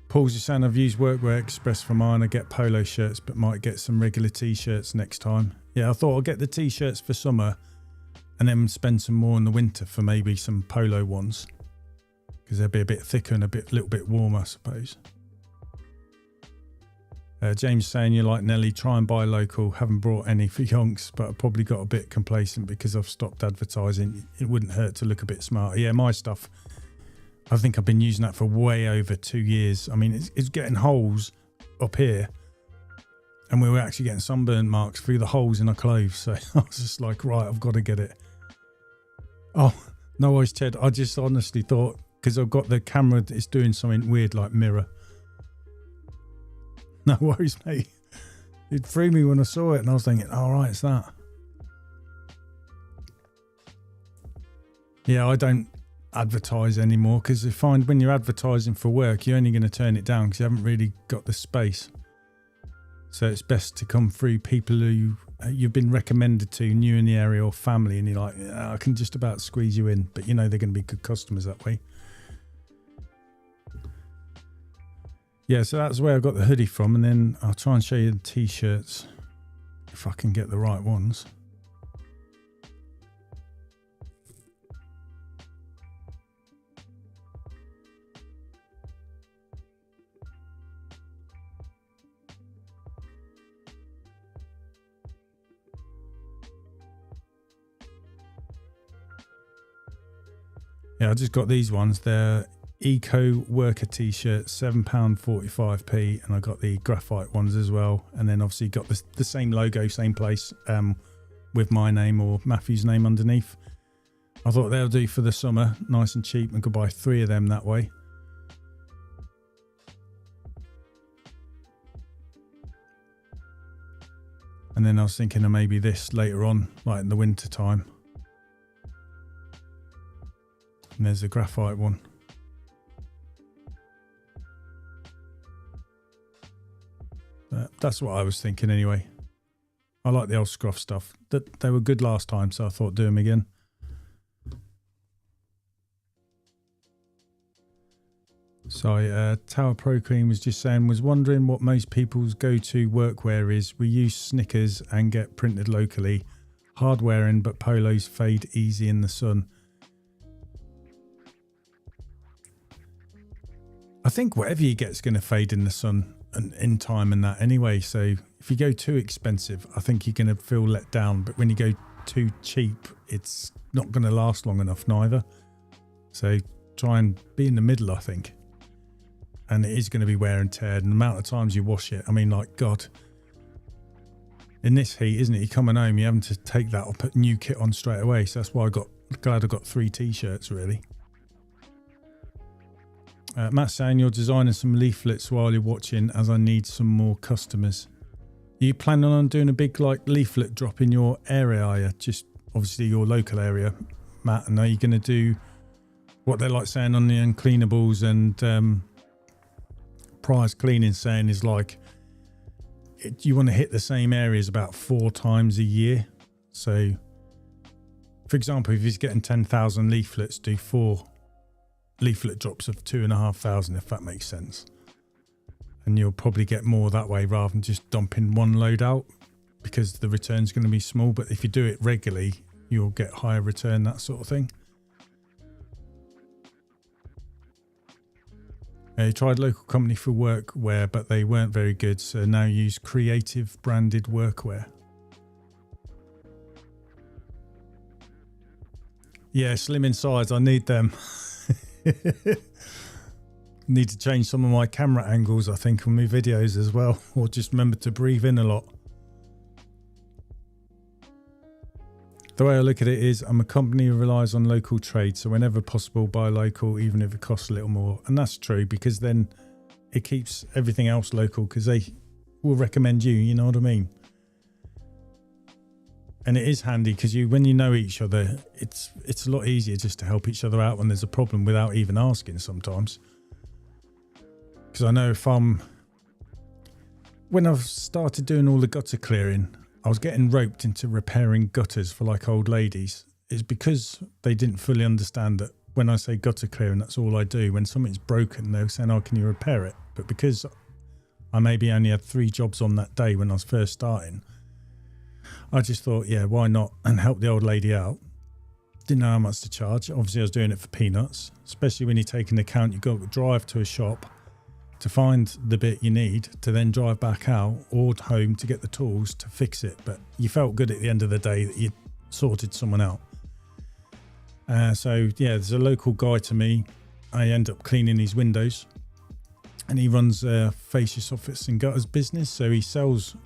Paul's just saying I've used Workwear Express for mine. I get polo shirts, but might get some regular t-shirts next time. Yeah, I thought I'll get the t-shirts for summer, and then spend some more in the winter for maybe some polo ones, because they'll be a bit thicker and little bit warmer, I suppose. James saying you're like Nelly, try and buy local. Haven't brought any for yonks, but I've probably got a bit complacent because I've stopped advertising. It wouldn't hurt to look a bit smarter. Yeah, my stuff, I think I've been using that for way over 2 years. I mean, it's getting holes up here, and we were actually getting sunburn marks through the holes in our clothes. So I was just like, right, I've got to get it. Oh, no worries, Ted. I just honestly thought, because I've got the camera, it's doing something weird like mirror. No worries, mate. It threw me when I saw it, and I was thinking, all right, it's that. Yeah, I don't advertise anymore, because I find when you're advertising for work, you're only going to turn it down because you haven't really got the space. So it's best to come through people who you've been recommended to, new in the area, or family, and you're like, yeah, I can just about squeeze you in, but you know they're going to be good customers that way. Yeah, so that's where I got the hoodie from, and then I'll try and show you the t-shirts if I can get the right ones. Yeah, I just got these ones. They're Eco Worker t-shirts, £7.45p, and I got the graphite ones as well. And then obviously got the same logo, same place, with my name or Matthew's name underneath. I thought they'll do for the summer, nice and cheap, and could buy 3 of them that way. And then I was thinking of maybe this later on, like in the winter time. And there's the graphite one. That's what I was thinking anyway. I like the old Scruff stuff. They were good last time, so I thought do them again. Sorry, Tower Pro Cream was just saying, was wondering what most people's go-to workwear is. We use Snickers and get printed locally. hard wearing, but polos fade easy in the sun. I think whatever you get is going to fade in the sun and in time and that anyway. So if you go too expensive, I think you're going to feel let down. But when you go too cheap, it's not going to last long enough neither. So try and be in the middle, I think. And it is going to be wear and tear. And the amount of times you wash it, I mean, like, God, in this heat, isn't it? You're coming home, you're having to take that or put new kit on straight away. So that's why glad I got 3 t-shirts, really. Matt's saying you're designing some leaflets while you're watching, as I need some more customers. Are you planning on doing a big leaflet drop in your area? Are you? Just obviously your local area, Matt. And are you going to do what they're saying on the uncleanables and prize cleaning, saying is you want to hit the same areas about 4 times a year. So, for example, if he's getting 10,000 leaflets, do 4 leaflet drops of 2,500, if that makes sense. And you'll probably get more that way rather than just dumping one load out, because the return's going to be small. But if you do it regularly, you'll get higher return, that sort of thing. You tried local company for workwear, but they weren't very good, so now use creative branded workwear. Yeah, slim in size, I need them. Need to change some of my camera angles, I think, on my videos as well, or just remember to breathe in a lot. The way I look at it is, I'm a company who relies on local trade, so whenever possible buy local, even if it costs a little more. And that's true, because then it keeps everything else local, because they will recommend you know what I mean? And it is handy because when you know each other, it's a lot easier just to help each other out when there's a problem without even asking sometimes. Because I know when I've started doing all the gutter clearing, I was getting roped into repairing gutters for old ladies. It's because they didn't fully understand that when I say gutter clearing, that's all I do. When something's broken, they're saying, oh, can you repair it? But because I maybe only had 3 jobs on that day when I was first starting, I just thought, yeah, why not? And help the old lady out. Didn't know how much to charge. Obviously, I was doing it for peanuts, especially when you take into account you've got to drive to a shop to find the bit you need, to then drive back out or home to get the tools to fix it. But you felt good at the end of the day that you sorted someone out. So, yeah, there's a local guy to me. I end up cleaning his windows. And he runs a fascia soffits and gutters business. So he sells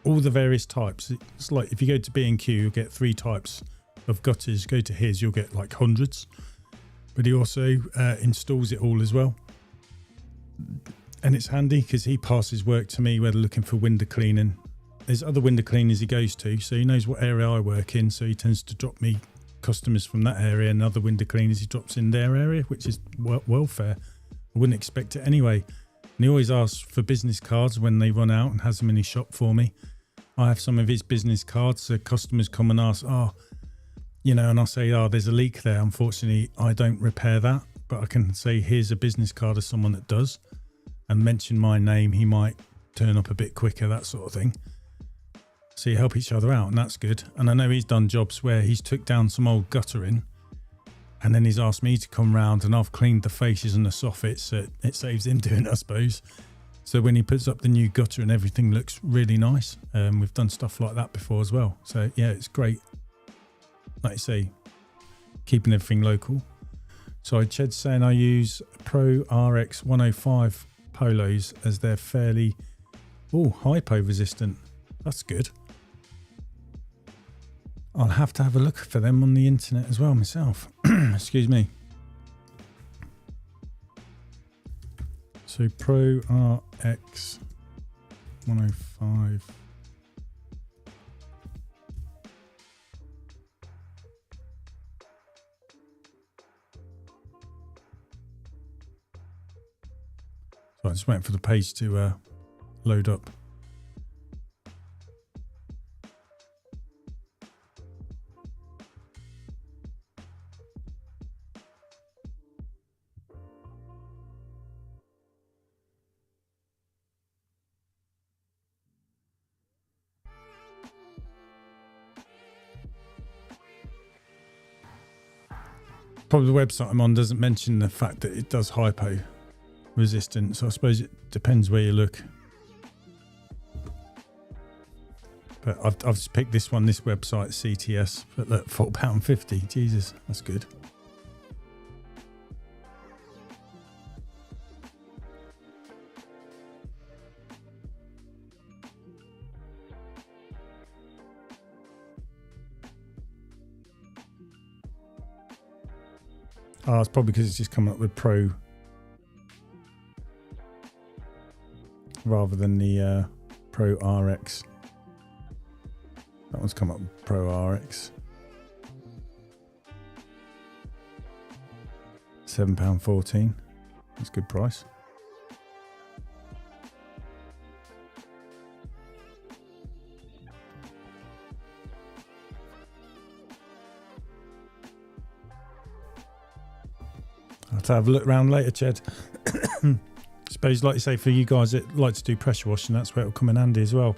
all the various types. It's like if you go to B&Q, you'll get 3 types of gutters. Go to his, you'll get hundreds. But he also installs it all as well. And it's handy because he passes work to me where they're looking for window cleaning. There's other window cleaners he goes to, so he knows what area I work in. So he tends to drop me customers from that area, and other window cleaners he drops in their area, which is well fair. I wouldn't expect it anyway. And he always asks for business cards when they run out and has them in his shop for me. I have some of his business cards, so customers come and ask, and I'll say, there's a leak there. Unfortunately, I don't repair that, but I can say, here's a business card of someone that does, and mention my name. He might turn up a bit quicker, that sort of thing. So you help each other out, and that's good. And I know he's done jobs where he's took down some old guttering, and then he's asked me to come round, and I've cleaned the faces and the soffits, so it saves him doing it, I suppose. So when he puts up the new gutter and everything looks really nice. We've done stuff like that before as well. So yeah, it's great. Like I say, keeping everything local. So Ched's saying I use Pro RX 105 polos as they're fairly hypo resistant. That's good. I'll have to have a look for them on the internet as well myself. Excuse me. So Pro RX 105. So I'm just waiting for the page to load up. Probably the website I'm on doesn't mention the fact that it does hypo resistant, so I suppose it depends where you look. But I've just picked this one, this website, CTS, for £4.50. Jesus, that's good. Oh, it's probably because it's just coming up with Pro rather than the Pro RX. That one's come up with Pro RX. £7.14. That's a good price. I'll have to have a look around later, Ched. Suppose, like you say, for you guys that like to do pressure washing, that's where it'll come in handy as well.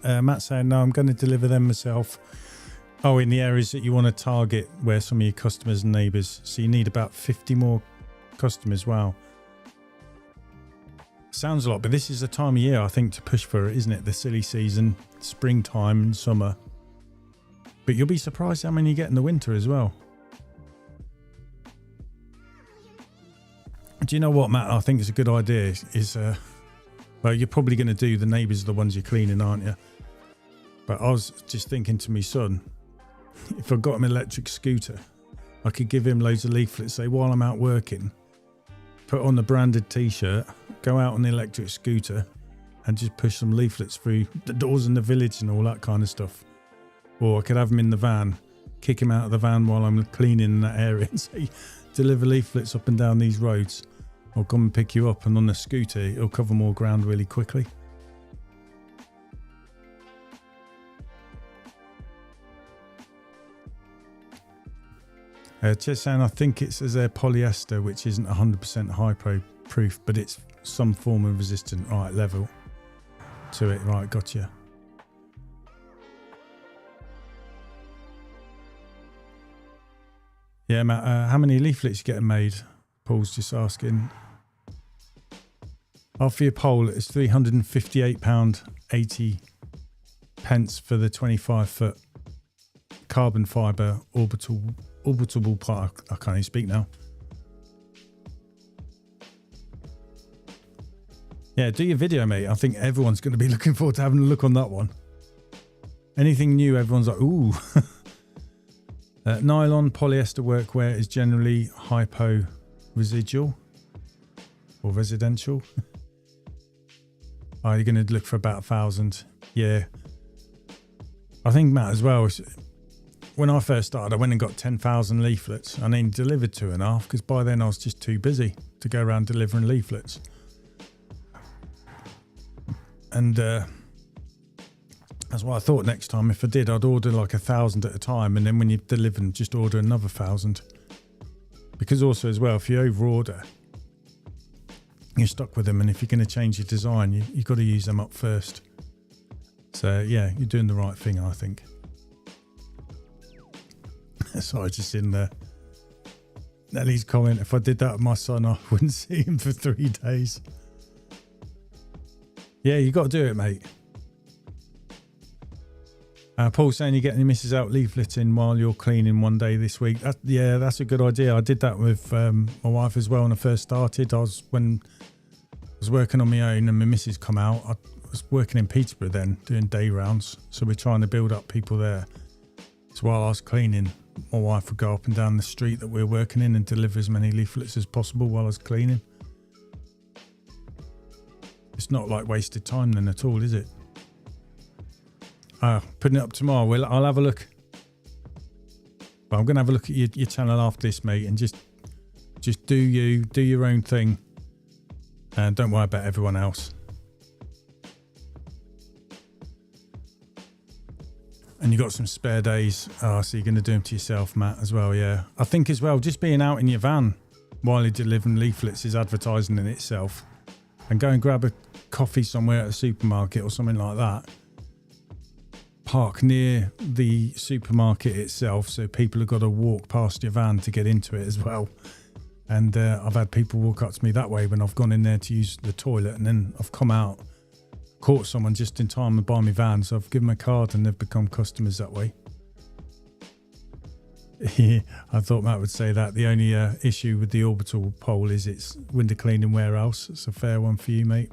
Matt's saying, no, I'm going to deliver them myself. Oh, in the areas that you want to target where some of your customers and neighbours. So you need about 50 more customers. Wow. Sounds a lot, but this is the time of year, I think, to push for it, isn't it? The silly season, springtime and summer. But you'll be surprised how many you get in the winter as well. Do you know what, Matt? I think it's a good idea. Well, you're probably going to do the neighbours are the ones you're cleaning, aren't you? But I was just thinking to my son, if I got him an electric scooter, I could give him loads of leaflets, say, while I'm out working, put on the branded t-shirt, go out on the electric scooter and just push some leaflets through the doors in the village and all that kind of stuff. Or I could have him in the van, kick him out of the van while I'm cleaning in that area and say, deliver leaflets up and down these roads. I'll come and pick you up, and on the scooter it'll cover more ground really quickly. Just saying, I think it says there polyester, which isn't 100% hypo proof, but it's some form of resistant level to it. Right, gotcha. Yeah, Matt, how many leaflets you getting made? Paul's just asking. After your poll, it's £358.80 for the 25-foot carbon fibre orbitable part. I can't even speak now. Yeah, do your video, mate. I think everyone's going to be looking forward to having a look on that one. Anything new, everyone's like, ooh. Nylon polyester workwear is generally hypo residual or residential. Oh, you're going to look for about 1,000. Yeah. I think, Matt, as well, when I first started, I went and got 10,000 leaflets and then delivered 2.5 because by then I was just too busy to go around delivering leaflets. And that's what I thought next time. If I did, I'd order like 1,000 at a time, and then when you deliver them, just order another 1,000. Because also as well, if you over order, you're stuck with them, and if you're going to change your design, you've got to use them up first. So yeah, you're doing the right thing, I think. Sorry, just in there. Nellie's comment, if I did that with my son, I wouldn't see him for 3 days. Yeah, you got to do it, mate. Paul saying you're getting your missus out leafleting while you're cleaning one day this week. Yeah, that's a good idea. I did that with my wife as well when I first started. When I was working on my own and my missus come out. I was working in Peterborough then, doing day rounds. So we're trying to build up people there. So while I was cleaning, my wife would go up and down the street that we're working in and deliver as many leaflets as possible while I was cleaning. It's not like wasted time then at all, is it? Putting it up tomorrow. I'll have a look. But I'm going to have a look at your channel after this, mate, and just do your own thing, and don't worry about everyone else. And you got some spare days. So you're going to do them to yourself, Matt, as well. Yeah, I think as well, just being out in your van while you're delivering leaflets is advertising in itself. And go and grab a coffee somewhere at a supermarket or something like that. park near the supermarket itself, so people have got to walk past your van to get into it as well. And I've had people walk up to me that way when I've gone in there to use the toilet, and then I've come out, caught someone just in time to buy me van, so I've given them a card and they've become customers that way. I thought Matt would say that. The only issue with the orbital pole is it's window cleaning warehouse. It's a fair one for you, mate.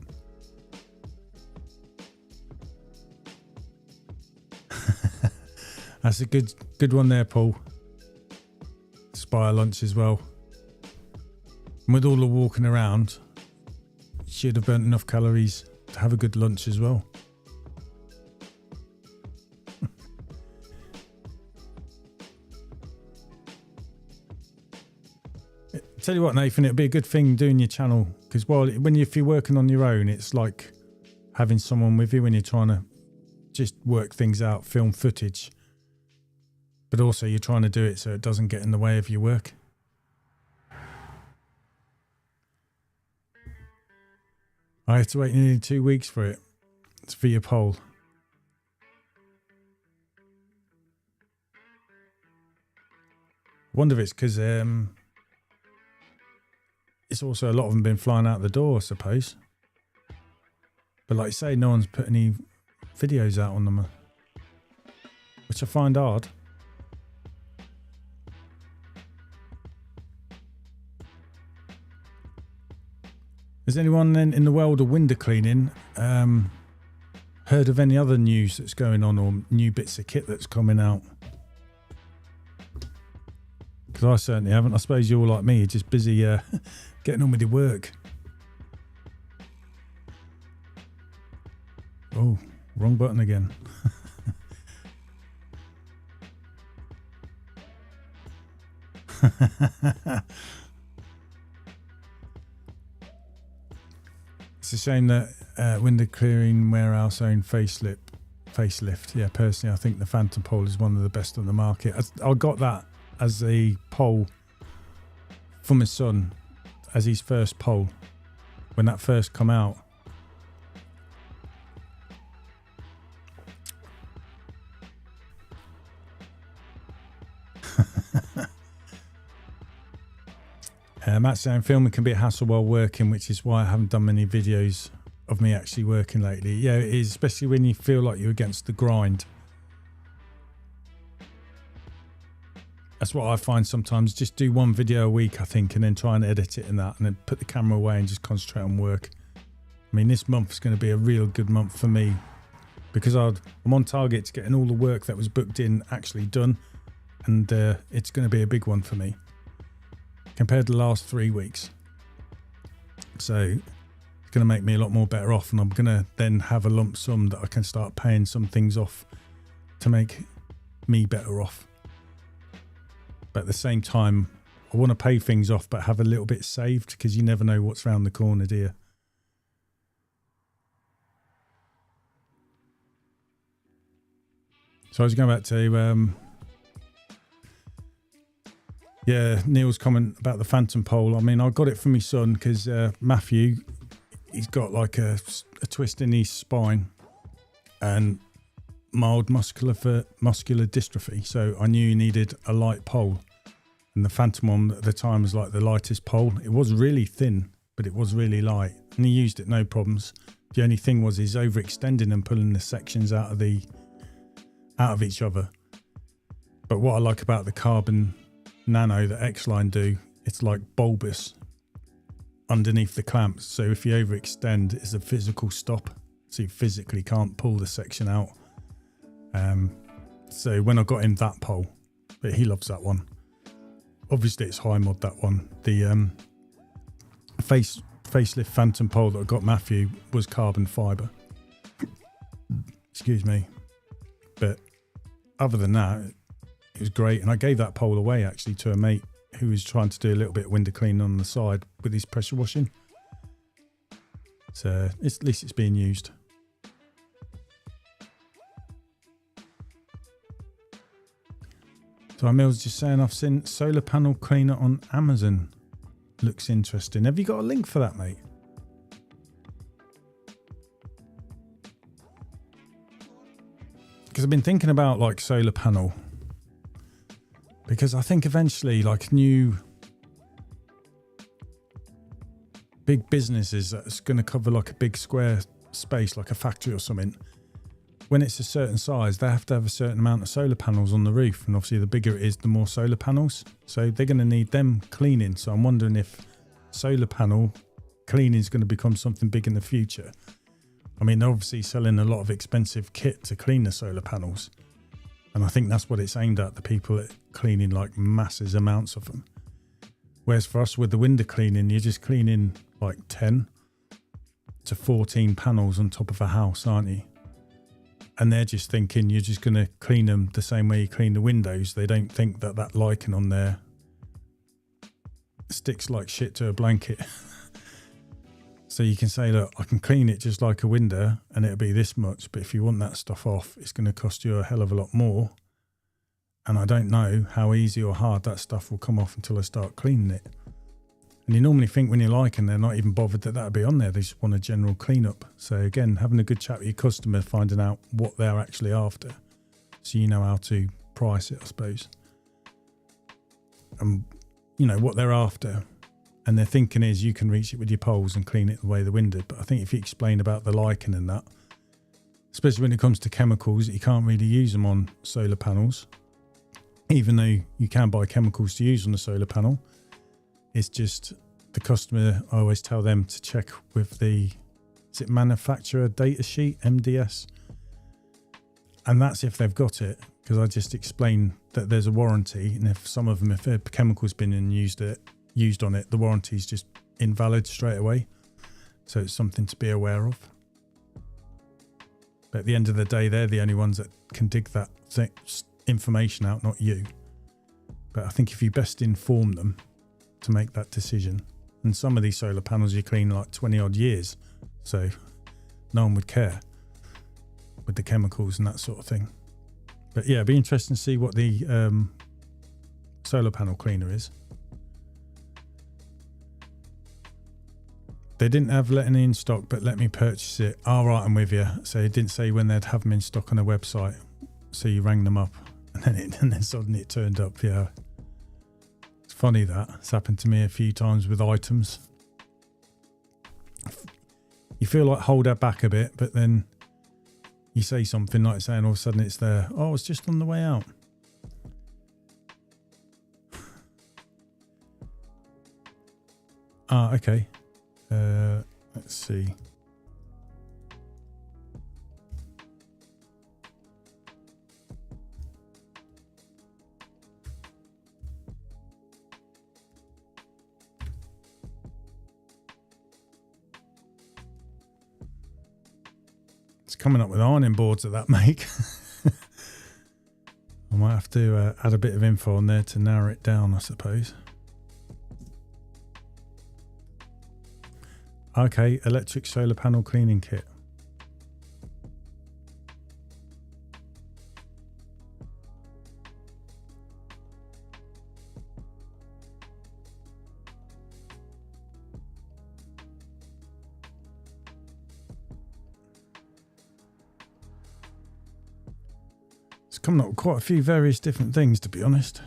That's a good one there, Paul. Spire lunch as well. And with all the walking around, should have burnt enough calories to have a good lunch as well. Tell you what, Nathan, it'd be a good thing doing your channel, because if you're working on your own, it's like having someone with you when you're trying to just work things out, film footage, but also you're trying to do it so it doesn't get in the way of your work. I had to wait nearly 2 weeks for it. It's for your poll. I wonder if it's because it's also a lot of them been flying out the door, I suppose. But like you say, no one's put any videos out on them, which I find odd. Has anyone then in the world of window cleaning heard of any other news that's going on, or new bits of kit that's coming out? Because I certainly haven't. I suppose you're all like me, just busy getting on with your work. Oh, wrong button again. It's a shame that window clearing warehouse owned facelift. Yeah, personally, I think the Phantom pole is one of the best on the market. I got that as a pole for my son, as his first pole when that first come out. Matt's saying filming can be a hassle while working, which is why I haven't done many videos of me actually working lately. Yeah, it is, especially when you feel like you're against the grind. That's what I find sometimes. Just do one video a week, I think, and then try and edit it in that, and then put the camera away and just concentrate on work. I mean, this month is going to be a real good month for me, because I'm on target to getting all the work that was booked in actually done, and it's going to be a big one for me compared to the last 3 weeks. So it's going to make me a lot more better off, and I'm going to then have a lump sum that I can start paying some things off to make me better off. But at the same time, I want to pay things off but have a little bit saved, because you never know what's around the corner, do you? So I was going back to Neil's comment about the Phantom pole. I mean, I got it for my son because Matthew, he's got like a twist in his spine and mild muscular dystrophy. So I knew he needed a light pole. And the Phantom one at the time was like the lightest pole. It was really thin, but it was really light. And he used it no problems. The only thing was he's overextending and pulling the sections out of each other. But what I like about the carbon nano that xline do, it's like bulbous underneath the clamps, so if you overextend, it's a physical stop, so you physically can't pull the section out. So when I got him that pole, but he loves that one. Obviously it's high mod, that one. The facelift Phantom pole that I got Matthew was carbon fibre. Excuse me. But other than that, it was great, and I gave that pole away actually to a mate who was trying to do a little bit of window cleaning on the side with his pressure washing. So at least it's being used. So Emil's just saying, I've seen solar panel cleaner on Amazon. Looks interesting. Have you got a link for that, mate? Because I've been thinking about like solar panel, because I think eventually like new big businesses that's going to cover like a big square space, like a factory or something, when it's a certain size, they have to have a certain amount of solar panels on the roof. And obviously the bigger it is, the more solar panels. So they're going to need them cleaning. So I'm wondering if solar panel cleaning is going to become something big in the future. I mean, they're obviously selling a lot of expensive kit to clean the solar panels. And I think that's what it's aimed at, the people that cleaning like massive amounts of them. Whereas for us with the window cleaning, you're just cleaning like 10 to 14 panels on top of a house, aren't you? And they're just thinking you're just going to clean them the same way you clean the windows. They don't think that that lichen on there sticks like shit to a blanket. So you can say, look, I can clean it just like a window and it'll be this much. But if you want that stuff off, it's going to cost you a hell of a lot more. And I don't know how easy or hard that stuff will come off until I start cleaning it. And you normally think when you're liking, they're not even bothered that that'll be on there. They just want a general cleanup. So again, having a good chat with your customer, finding out what they're actually after, so you know how to price it, I suppose. And you know what they're after. And their thinking is you can reach it with your poles and clean it the way the wind did. But I think if you explain about the lichen and that, especially when it comes to chemicals, you can't really use them on solar panels, even though you can buy chemicals to use on the solar panel. It's just the customer, I always tell them to check with the, is it manufacturer data sheet, MDS? And that's if they've got it, because I just explain that there's a warranty, and if some of them, if a chemical's been used on it, the warranty is just invalid straight away. So it's something to be aware of. But at the end of the day, they're the only ones that can dig that information out, not you. But I think if you best inform them to make that decision, and some of these solar panels you clean like 20 odd years, so no one would care with the chemicals and that sort of thing. But yeah, it'd be interesting to see what the solar panel cleaner is. They didn't have any in stock, but let me purchase it. All right, I'm with you. So it didn't say when they'd have them in stock on a website, so you rang them up and then suddenly it turned up. Yeah, it's funny that it's happened to me a few times with items. You feel like hold that back a bit, but then you say something like saying all of a sudden it's there. Oh, it's just on the way out. Okay. Let's see. It's coming up with ironing boards that make. I might have to add a bit of info on there to narrow it down, I suppose. Okay, electric solar panel cleaning kit. It's coming up with quite a few various different things, to be honest.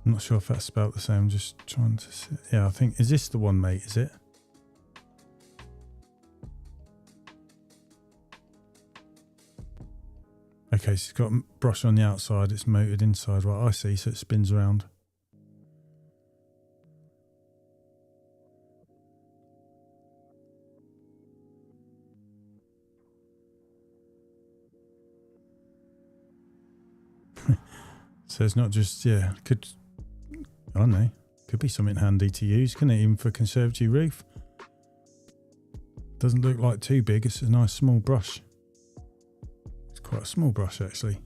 I'm not sure if that's spelled the same. I'm just trying to see. Yeah, I think, is this the one, mate? Is it? Okay, so it's got a brush on the outside. It's motored inside. Right, I see. So it spins around. So it's not just, yeah, could, I don't know, could be something handy to use, couldn't it, even for a conservatory roof? Doesn't look like too big. It's a nice small brush. It's quite a small brush, actually.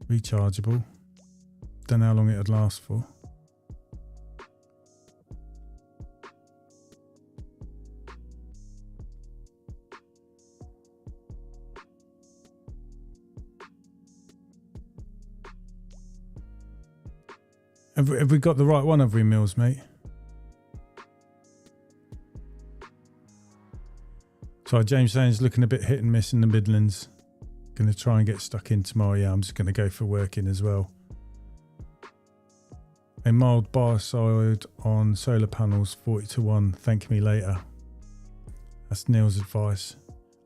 Rechargeable. Don't know how long it would last for. Have we got the right one, have we, Mills, mate? So James saying looking a bit hit and miss in the Midlands. Going to try and get stuck in tomorrow. Yeah, I'm just going to go for working as well. A mild biocide on solar panels, 40 to 1. Thank me later. That's Neil's advice.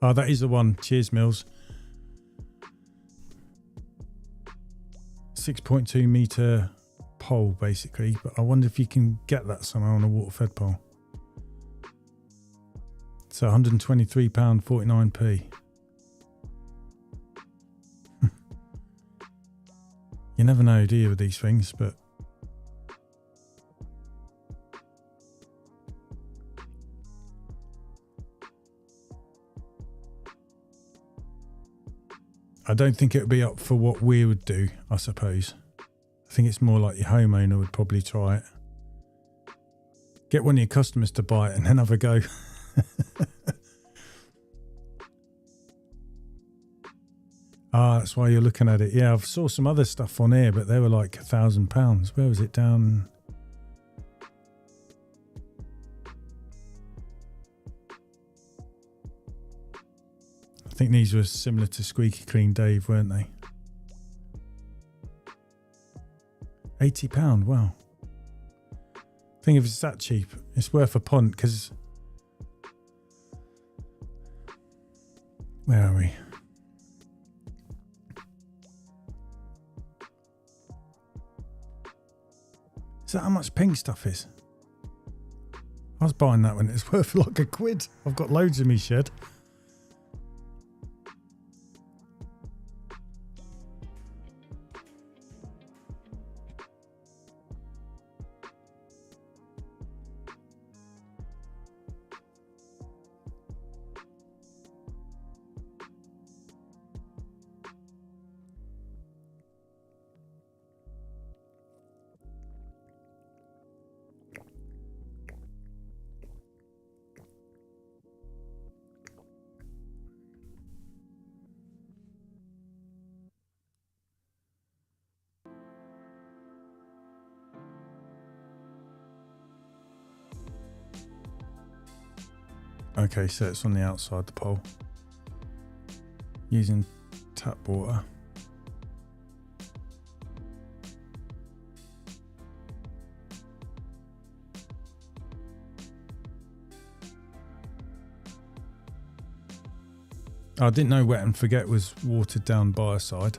Oh, that is the one. Cheers, Mills. 6.2 metre pole, basically. But I wonder if you can get that somehow on a water-fed pole. So £123.49p. You never know, do you, with these things, but I don't think it would be up for what we would do, I suppose. I think it's more like your homeowner would probably try it. Get one of your customers to buy it and then have a go. Ah, that's why you're looking at it. Yeah, I saw some other stuff on here, but they were like £1,000. Where was it down? I think these were similar to Squeaky Clean Dave, weren't they? £80, wow. I think if it's that cheap, it's worth a punt, because... Where are we? Is that how much pink stuff is? I was buying that when it's worth like £1. I've got loads in my shed. Okay, so it's on the outside the pole. Using tap water. I didn't know Wet and Forget was watered down biocide.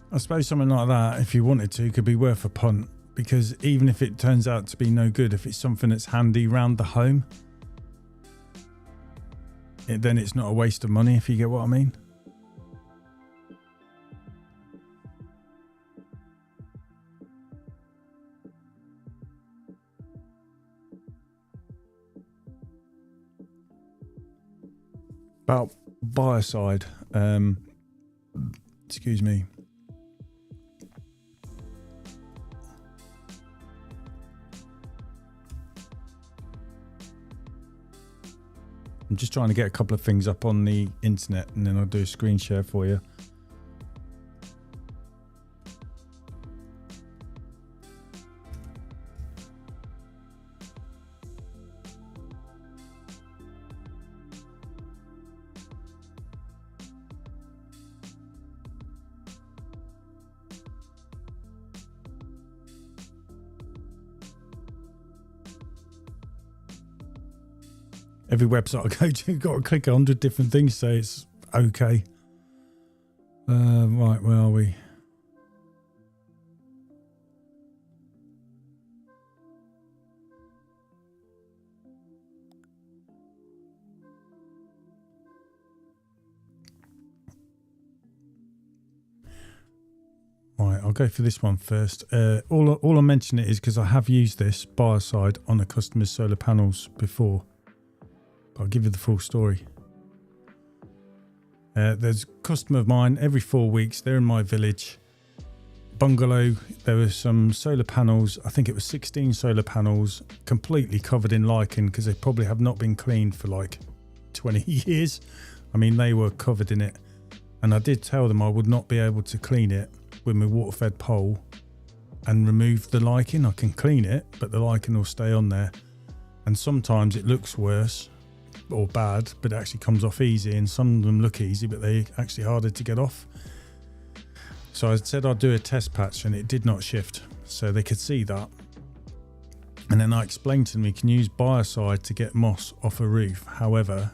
I suppose something like that, if you wanted to, could be worth a punt, because even if it turns out to be no good, if it's something that's handy round the home, then it's not a waste of money, if you get what I mean. About biocide, excuse me. I'm just trying to get a couple of things up on the internet and then I'll do a screen share for you. Every website I go to, got to click 100 different things, so it's okay. Right, where are we? Right, I'll go for this one first. All I mention it is because I have used this biocide on a customer's solar panels before. But I'll give you the full story. There's a customer of mine every 4 weeks. They're in my village bungalow. There were some solar panels. I think it was 16 solar panels completely covered in lichen because they probably have not been cleaned for like 20 years. I mean, they were covered in it. And I did tell them I would not be able to clean it with my water-fed pole and remove the lichen. I can clean it, but the lichen will stay on there. And sometimes it looks worse or bad, but it actually comes off easy. And some of them look easy, but they're actually harder to get off. So I said I'd do a test patch and it did not shift. So they could see that. And then I explained to them, you can use biocide to get moss off a roof. However,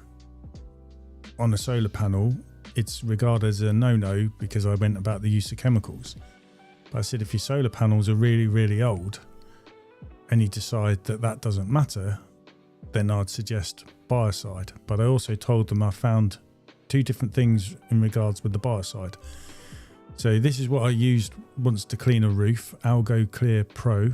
on a solar panel, it's regarded as a no-no because I went about the use of chemicals. But I said, if your solar panels are really, really old and you decide that that doesn't matter, then I'd suggest biocide. But I also told them I found 2 different things in regards with the biocide. So this is what I used once to clean a roof, Algo Clear Pro.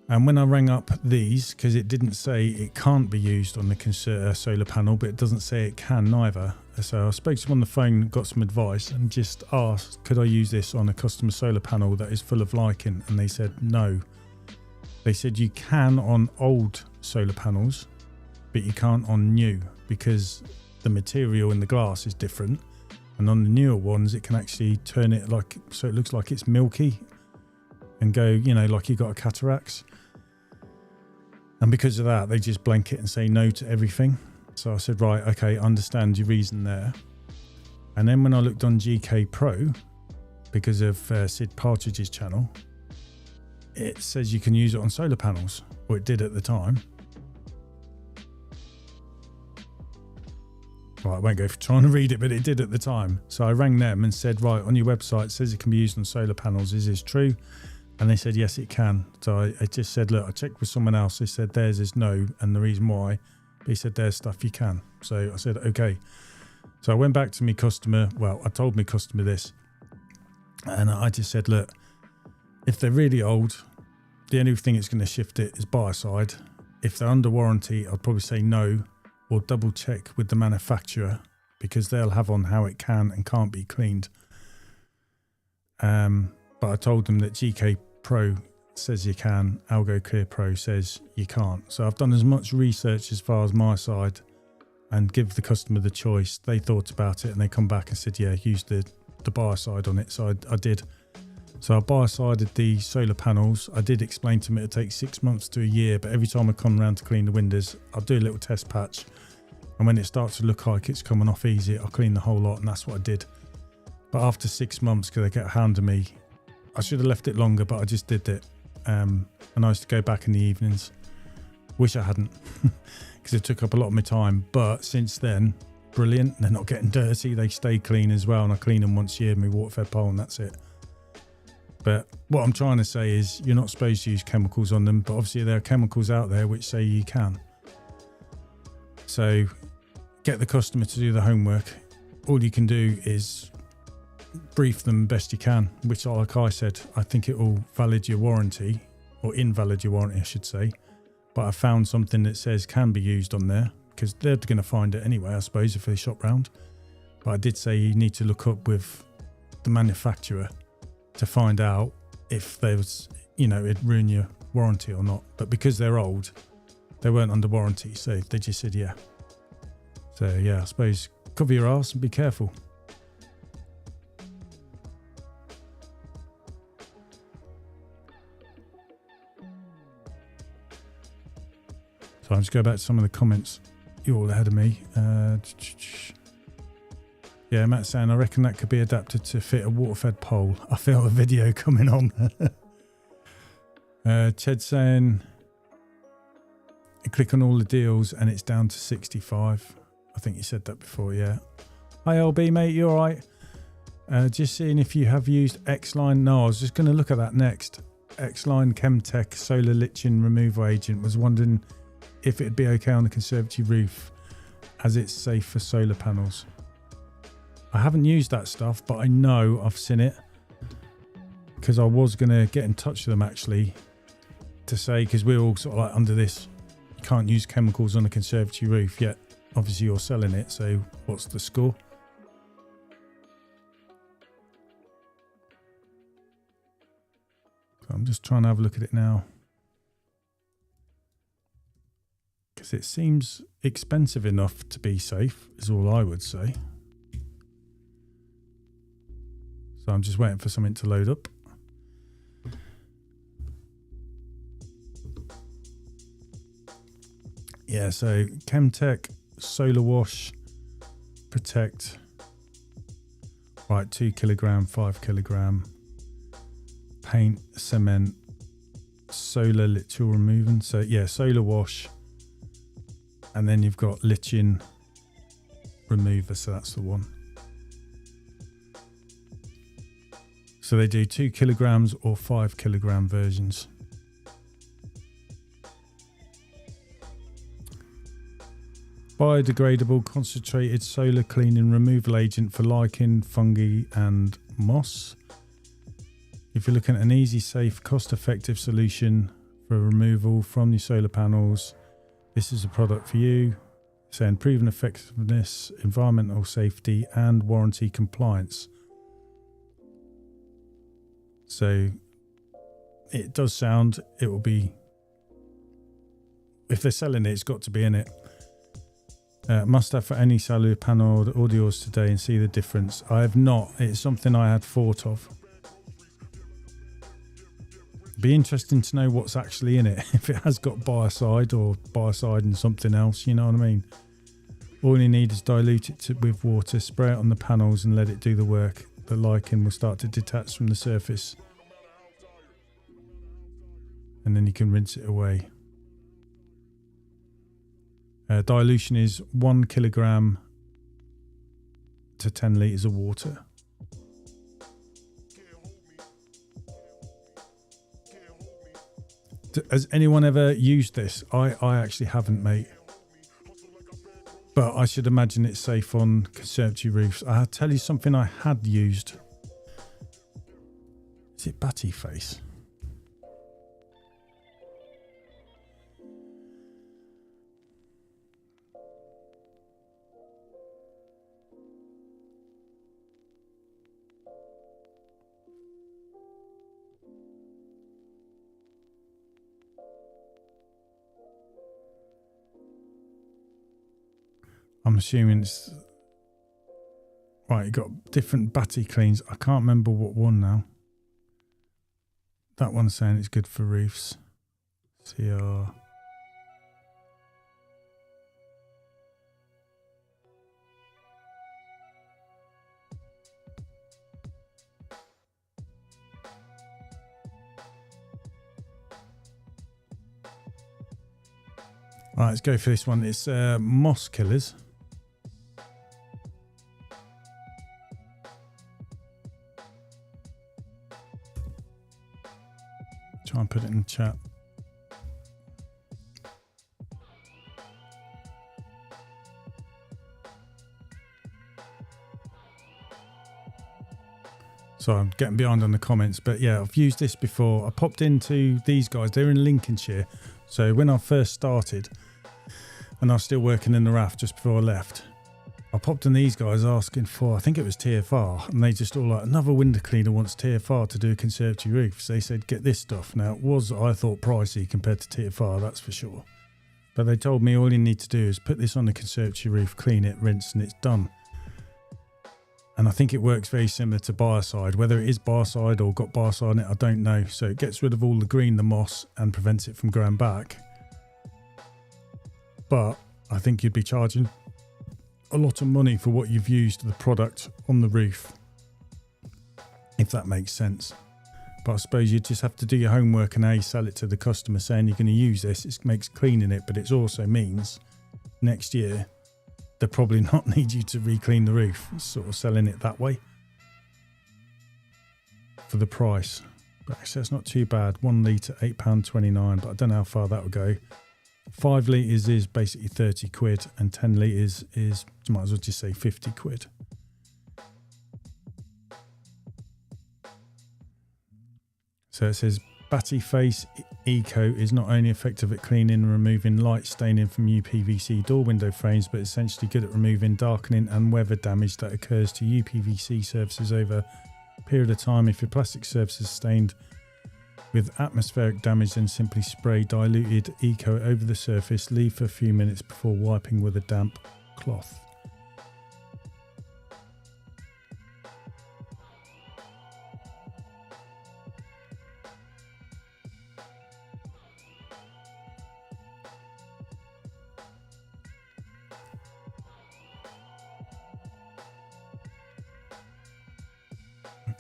And when I rang up these, because it didn't say it can't be used on the solar panel, but it doesn't say it can neither. So I spoke to them on the phone, got some advice and just asked, could I use this on a customer solar panel that is full of lichen? And they said no. They said you can on old solar panels, but you can't on new because the material in the glass is different. And on the newer ones, it can actually turn it like, so it looks like it's milky and go, you know, like you got a cataracts. And because of that, they just blanket and say no to everything. So I said, right, okay, understand your reason there. And then when I looked on GK Pro, because of Sid Partridge's channel, it says you can use it on solar panels, or it did at the time. Right, I won't go for trying to read it, but it did at the time. So I rang them and said, right, on your website, it says it can be used on solar panels. Is this true? And they said, yes, it can. So I just said, look, I checked with someone else. They said theirs is no. And the reason why, they said there's stuff you can. So I said, okay. So I went back to my customer. Well, I told my customer this. And I just said, look, if they're really old, the only thing that's going to shift it is biocide. If they're under warranty, I'd probably say no, or double check with the manufacturer because they'll have on how it can and can't be cleaned. But I told them that GK Pro says you can, Algo Clear Pro says you can't. So I've done as much research as far as my side and give the customer the choice. They thought about it and they come back and said, yeah, use the biocide on it. So I did. So I biocided the solar panels. I did explain to them it'll take 6 months to a year, but every time I come around to clean the windows, I'll do a little test patch. And when it starts to look like it's coming off easy, I'll clean the whole lot, and that's what I did. But after 6 months, because they get a hand of me, I should have left it longer, but I just did it. And I used to go back in the evenings. Wish I hadn't, because it took up a lot of my time. But since then, brilliant. They're not getting dirty. They stay clean as well, and I clean them once a year with my water-fed pole, and that's it. But what I'm trying to say is you're not supposed to use chemicals on them, but obviously there are chemicals out there which say you can. So get the customer to do the homework. All you can do is brief them best you can, which, like I said, I think it will valid your warranty, or invalid your warranty, I should say. But I found something that says can be used on there, because they're going to find it anyway, I suppose, if they shop round. But I did say you need to look up with the manufacturer to find out if there was, you know, it'd ruin your warranty or not. But because they're old, they weren't under warranty, so they just said yeah. So yeah, I suppose cover your arse and be careful. So I'll just go back to some of the comments. You're all ahead of me. Yeah, Matt's saying, I reckon that could be adapted to fit a water-fed pole. I feel a video coming on. Ched's saying, you click on all the deals and it's down to 65. I think you said that before, yeah. Hi, LB, mate, you all right? Just seeing if you have used xline. No, I was just going to look at that next. xline Chemtech solar lichen removal agent. Was wondering if it'd be okay on the conservatory roof as it's safe for solar panels. I haven't used that stuff, but I know I've seen it because I was going to get in touch with them actually to say, because we're all sort of like under this, you can't use chemicals on a conservatory roof, yet obviously you're selling it, so what's the score? So I'm just trying to have a look at it now, because it seems expensive enough to be safe, is all I would say. So I'm just waiting for something to load up. Yeah, so Chemtech, Solar Wash, Protect. Right, 2 kilogram, 5 kilogram. Paint, cement, solar litching removing. So yeah, Solar Wash. And then you've got litching remover, so that's the one. So they do 2 kilograms or 5 kilogram versions. Biodegradable concentrated solar cleaning removal agent for lichen, fungi and moss. If you're looking at an easy, safe, cost-effective solution for removal from your solar panels, this is a product for you. Saying proven effectiveness, environmental safety and warranty compliance. So it does sound, it will be, if they're selling it, it's got to be in it. Must have for any solar panel, order yours today and see the difference. I have not. It's something I had thought of. Be interesting to know what's actually in it. If it has got biocide or biocide and something else, you know what I mean? All you need is dilute it with water, spray it on the panels and let it do the work. The lichen will start to detach from the surface. And then you can rinse it away. Dilution is 1 kilogram to 10 litres of water. Has anyone ever used this? I actually haven't, mate. But I should imagine it's safe on conservatory roofs. I'll tell you something I had used. Is it Batty Face? I'm assuming it's... Right, you got different Batty cleans. I can't remember what one now. That one's saying it's good for roofs. CR... Right, let's go for this one. It's Moss Killers. Try and put it in the chat. So I'm getting behind on the comments, but yeah, I've used this before. I popped into these guys. They're in Lincolnshire. So when I first started, and I was still working in the RAF just before I left, I popped in these guys asking for, I think it was TFR, and they just all like, another window cleaner wants TFR to do a conservatory roof. So they said, get this stuff. Now, it was, I thought, pricey compared to TFR, that's for sure. But they told me all you need to do is put this on the conservatory roof, clean it, rinse, and it's done. And I think it works very similar to biocide. Whether it is biocide or got biocide in it, I don't know. So it gets rid of all the green, the moss, and prevents it from growing back. But I think you'd be charging a lot of money for what you've used the product on the roof, if that makes sense. But I suppose you just have to do your homework and sell it to the customer saying you're going to use this. It makes cleaning it, but it also means next year they'll probably not need you to re-clean the roof. It's sort of selling it that way for the price. But actually that's not too bad. 1 litre, £8.29, but I don't know how far that will go. 5 litres is basically 30 quid and 10 litres is, you might as well just say 50 quid. So it says Batty Face Eco is not only effective at cleaning and removing light staining from UPVC door window frames, but essentially good at removing darkening and weather damage that occurs to UPVC surfaces over a period of time. If your plastic surface is stained with atmospheric damage, then simply spray diluted Eco over the surface, leave for a few minutes before wiping with a damp cloth.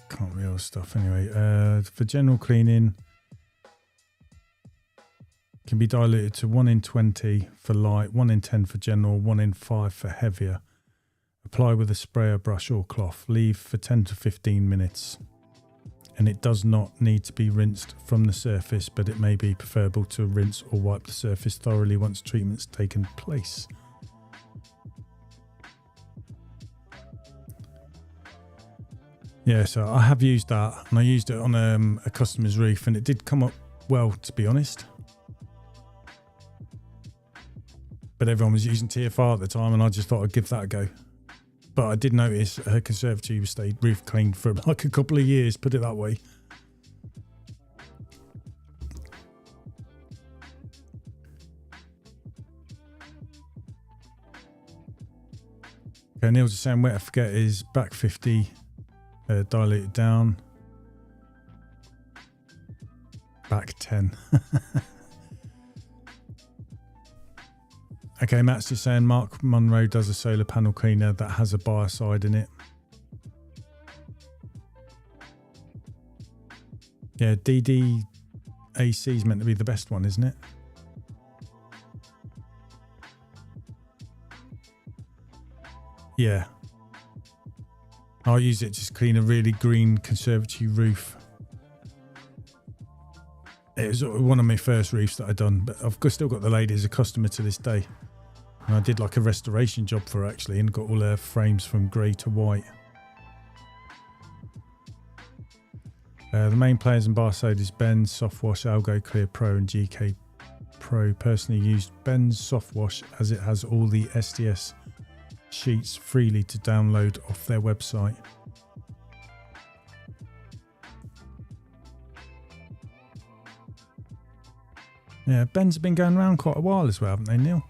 Can't read all stuff anyway. For general cleaning, can be diluted to 1 in 20 for light, 1 in 10 for general, 1 in 5 for heavier. Apply with a sprayer brush or cloth. Leave for 10 to 15 minutes. And it does not need to be rinsed from the surface, but it may be preferable to rinse or wipe the surface thoroughly once treatment's taken place. Yeah, so I have used that, and I used it on a customer's roof, and it did come up well, to be honest. But everyone was using TFR at the time, and I just thought I'd give that a go. But I did notice her conservatory stayed roof cleaned for like a couple of years, put it that way. Okay, Neil's just saying wet I forget is back 50. Dilute it down. Back 10. Okay, Matt's just saying Mark Munro does a solar panel cleaner that has a biocide in it. Yeah, DDAC is meant to be the best one, isn't it? Yeah. I'll use it to just clean a really green conservatory roof. It was one of my first roofs that I'd done, but I've still got the lady as a customer to this day. And I did like a restoration job for her actually, and got all her frames from grey to white. The main players in Biocide is Ben's Softwash, Algo Clear Pro and GK Pro. Personally used Ben's Softwash as it has all the SDS sheets freely to download off their website. Yeah, Ben's have been going around quite a while as well, haven't they, Neil?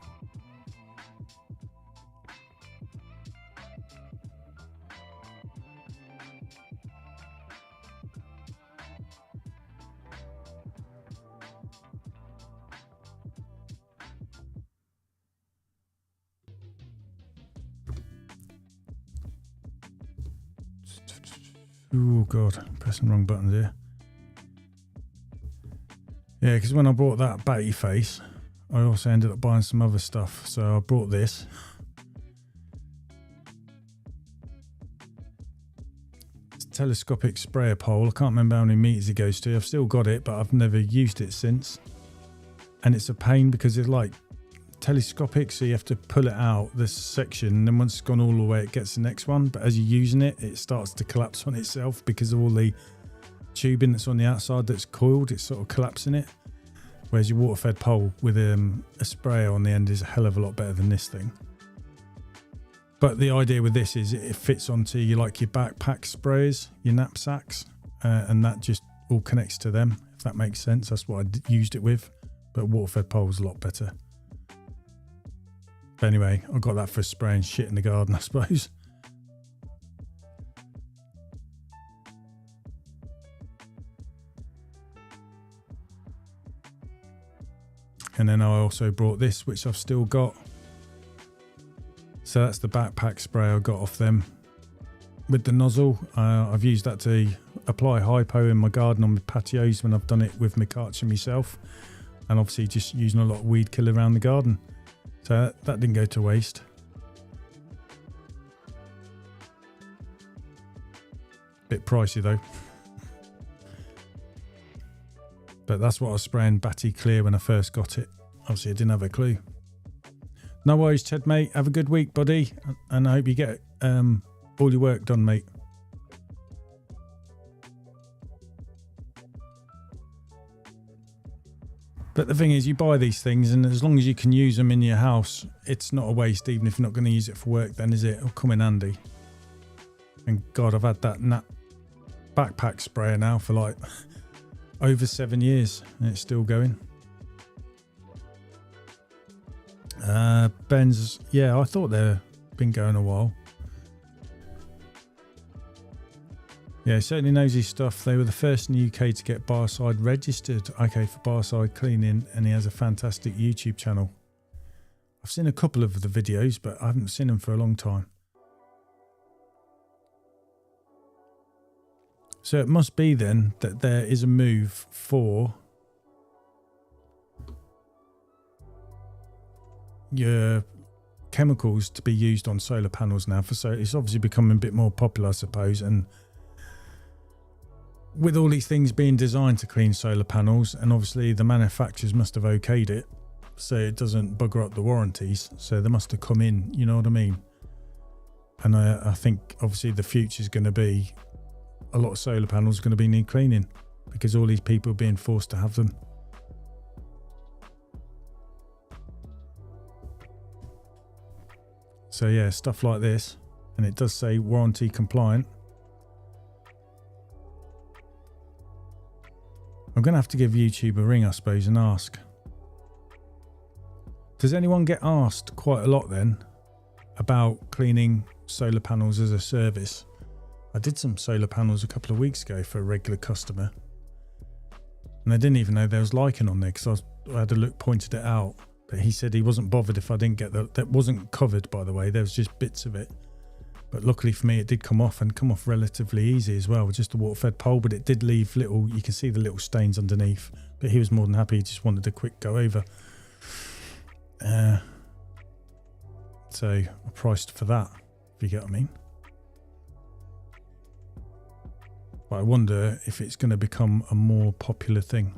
Oh god, pressing the wrong buttons here. Yeah, because when I bought that Batty Face, I also ended up buying some other stuff. So I brought this. It's a telescopic sprayer pole. I can't remember how many meters it goes to. I've still got it, but I've never used it since. And it's a pain because it's like telescopic, so you have to pull it out this section, and then once it's gone all the way it gets the next one, but as you're using it, it starts to collapse on itself because of all the tubing that's on the outside that's coiled. It's sort of collapsing it, whereas your water-fed pole with a sprayer on the end is a hell of a lot better than this thing. But the idea with this is it fits onto your backpack sprayers, your knapsacks, and that just all connects to them, if that makes sense. That's what I used it with, but water-fed pole was a lot better. But anyway, I got that for spraying shit in the garden, I suppose. And then I also brought this, which I've still got. So that's the backpack spray I got off them. With the nozzle, I've used that to apply hypo in my garden on my patios when I've done it with my Karcher myself. And obviously just using a lot of weed killer around the garden. So that didn't go to waste. Bit pricey though. But that's what I was spraying Batty Clear when I first got it. Obviously I didn't have a clue. No worries, Ted, mate. Have a good week, buddy. And I hope you get all your work done, mate. But the thing is, you buy these things, and as long as you can use them in your house, it's not a waste, even if you're not going to use it for work then, is it? It'll come in handy. And God, I've had that backpack sprayer now for like over 7 years, and it's still going. Ben's, yeah, I thought they've been going a while. Yeah, certainly knows his stuff. They were the first in the UK to get Barside registered, okay, for Barside cleaning, and he has a fantastic YouTube channel. I've seen a couple of the videos, but I haven't seen them for a long time. So it must be then that there is a move for your chemicals to be used on solar panels now. So it's obviously becoming a bit more popular, I suppose, and with all these things being designed to clean solar panels, and obviously the manufacturers must have okayed it so it doesn't bugger up the warranties, so they must have come in, you know what I mean? And I think obviously the future is going to be a lot of solar panels are going to be need cleaning because all these people are being forced to have them. So yeah, stuff like this, and it does say warranty compliant. I'm going to have to give YouTube a ring, I suppose, and ask. Does anyone get asked quite a lot then about cleaning solar panels as a service? I did some solar panels a couple of weeks ago for a regular customer, and I didn't even know there was lichen on there because I had a look, pointed it out, but he said he wasn't bothered if I didn't get that wasn't covered, by the way. There was just bits of it, but luckily for me it did come off, and come off relatively easy as well with just a water-fed pole, but it did leave little, you can see the little stains underneath, but he was more than happy. He just wanted a quick go over. So I priced for that, if you get what I mean. But I wonder if it's going to become a more popular thing.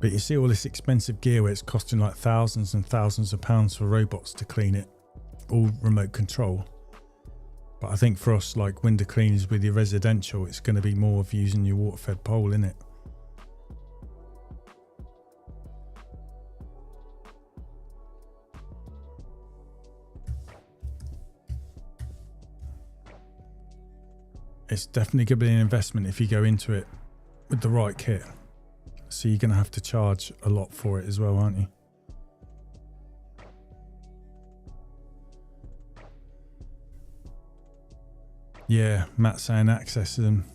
But you see all this expensive gear where it's costing like thousands and thousands of pounds for robots to clean it, all remote control. But I think for us, like window cleaners with your residential, it's going to be more of using your water-fed pole, innit? It's definitely going to be an investment if you go into it with the right kit. So you're going to have to charge a lot for it as well, aren't you? Yeah, Matt's saying access them.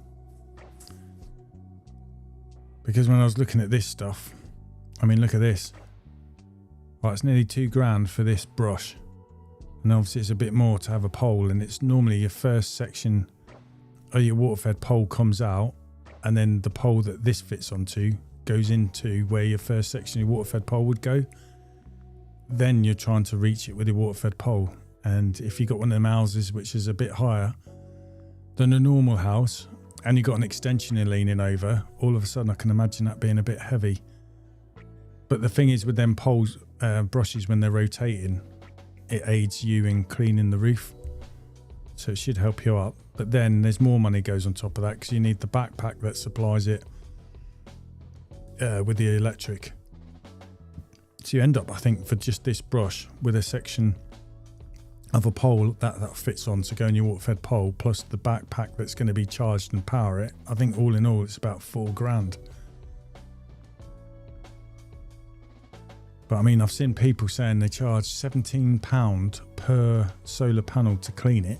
Because when I was looking at this stuff, I mean, look at this. Right, it's nearly £2,000 for this brush. And obviously it's a bit more to have a pole, and it's normally your first section of your water-fed pole comes out, and then the pole that this fits onto goes into where your first section of your water-fed pole would go. Then you're trying to reach it with your water-fed pole. And if you've got one of them houses which is a bit higher than a normal house, and you've got an extension you're leaning over, all of a sudden I can imagine that being a bit heavy. But the thing is with them poles, brushes, when they're rotating, it aids you in cleaning the roof. So it should help you out. But then there's more money goes on top of that because you need the backpack that supplies it with the electric. So you end up, I think, for just this brush with a section of a pole that fits on to go in your water-fed pole, plus the backpack that's going to be charged and power it. I think all in all it's about £4,000. But I mean, I've seen people saying they charge £17 per solar panel to clean it.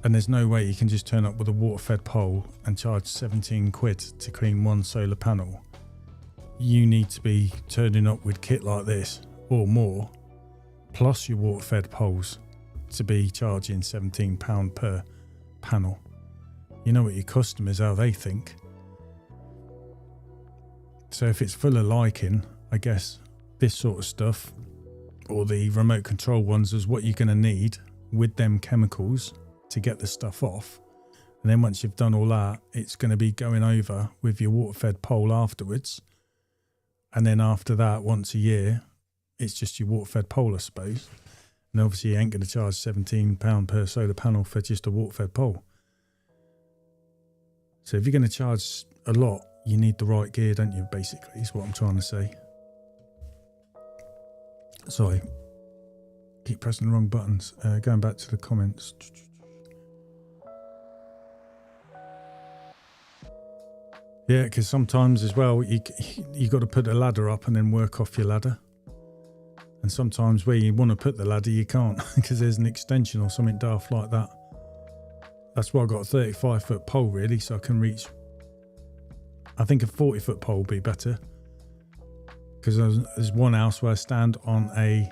And there's no way you can just turn up with a water-fed pole and charge 17 quid to clean one solar panel. You need to be turning up with kit like this or more, plus your water-fed poles, to be charging £17 per panel. You know what your customers, how they think. So if it's full of lichen, I guess this sort of stuff, or the remote control ones, is what you're going to need with them chemicals to get the stuff off. And then once you've done all that, it's going to be going over with your water-fed pole afterwards. And then after that, once a year, it's just your water-fed pole, I suppose. And obviously you ain't going to charge £17 per solar panel for just a water-fed pole. So if you're going to charge a lot, you need the right gear, don't you? Basically, is what I'm trying to say. Sorry, keep pressing the wrong buttons. Going back to the comments. Yeah, because sometimes as well, you got to put a ladder up and then work off your ladder. And sometimes where you want to put the ladder, you can't because there's an extension or something daft like that. That's why I got a 35-foot pole really, so I can reach. I think a 40-foot pole would be better. Because there's one house where I stand on a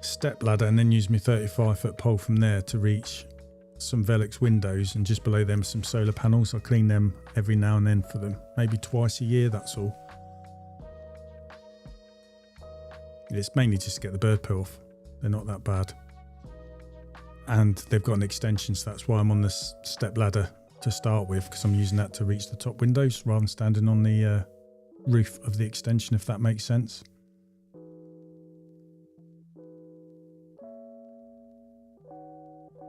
step ladder and then use my 35-foot pole from there to reach some Velux windows, and just below them some solar panels. I clean them every now and then for them, maybe twice a year, that's all. It's mainly just to get the bird poo off. They're not that bad, and they've got an extension, so that's why I'm on this step ladder to start with, because I'm using that to reach the top windows rather than standing on the roof of the extension, if that makes sense.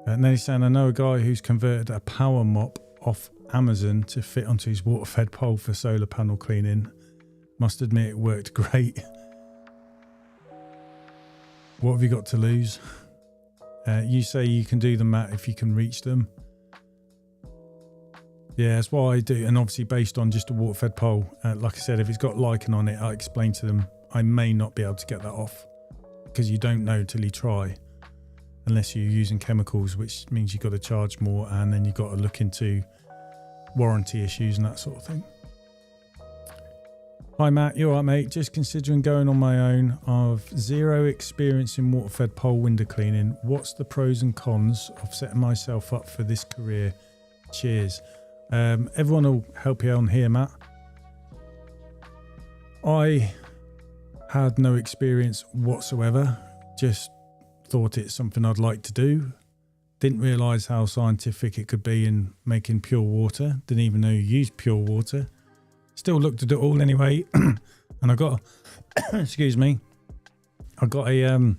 And then he's saying, I know a guy who's converted a power mop off Amazon to fit onto his water-fed pole for solar panel cleaning. Must admit it worked great. What have you got to lose? You say you can do them, Matt, if you can reach them. Yeah, that's what I do. And obviously based on just a water-fed pole, like I said, if it's got lichen on it, I explain to them I may not be able to get that off, because you don't know till you try. Unless you're using chemicals, which means you've got to charge more, and then you've got to look into warranty issues and that sort of thing. Hi Matt, you alright mate? Just considering going on my own. I've zero experience in water-fed pole window cleaning. What's the pros and cons of setting myself up for this career? Cheers. Everyone will help you on here, Matt. I had no experience whatsoever. Just thought it's something I'd like to do. Didn't realise how scientific it could be in making pure water. Didn't even know you used pure water. Still looked at it all anyway. And I got, excuse me, I got a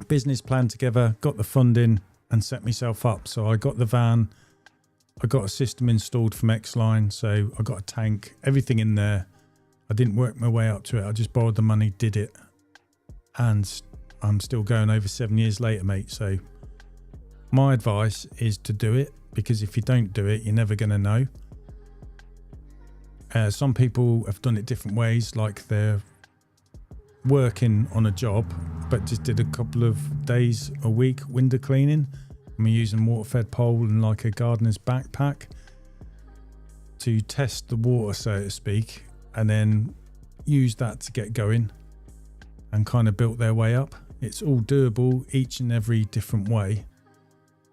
business plan together, got the funding and set myself up. So I got the van, I got a system installed from Xline. So I got a tank, everything in there. I didn't work my way up to it. I just borrowed the money, did it. And I'm still going over 7 years later, mate. So my advice is to do it, because if you don't do it, you're never going to know. Some people have done it different ways, like they're working on a job, but just did a couple of days a week window cleaning. I'm using water-fed pole and like a gardener's backpack to test the water, so to speak, and then use that to get going and kind of built their way up. It's all doable, each and every different way.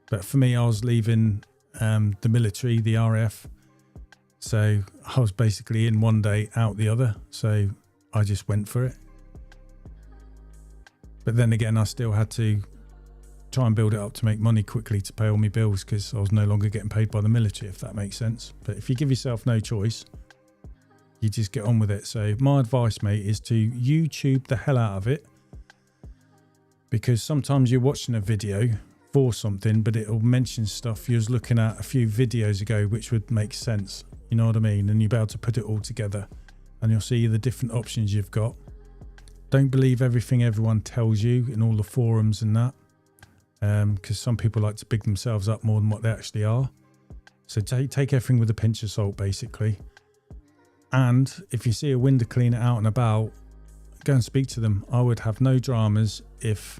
But for me, I was leaving the military, the RAF. So I was basically in one day, out the other. So I just went for it. But then again, I still had to try and build it up to make money quickly to pay all my bills, because I was no longer getting paid by the military, if that makes sense. But if you give yourself no choice, you just get on with it. So my advice, mate, is to YouTube the hell out of it. Because sometimes you're watching a video for something, but it'll mention stuff you was looking at a few videos ago, which would make sense. You know what I mean? And you'll be able to put it all together, and you'll see the different options you've got. Don't believe everything everyone tells you in all the forums and that, because some people like to big themselves up more than what they actually are. So take everything with a pinch of salt, basically. And if you see a window cleaner out and about, go and speak to them. I would have no dramas if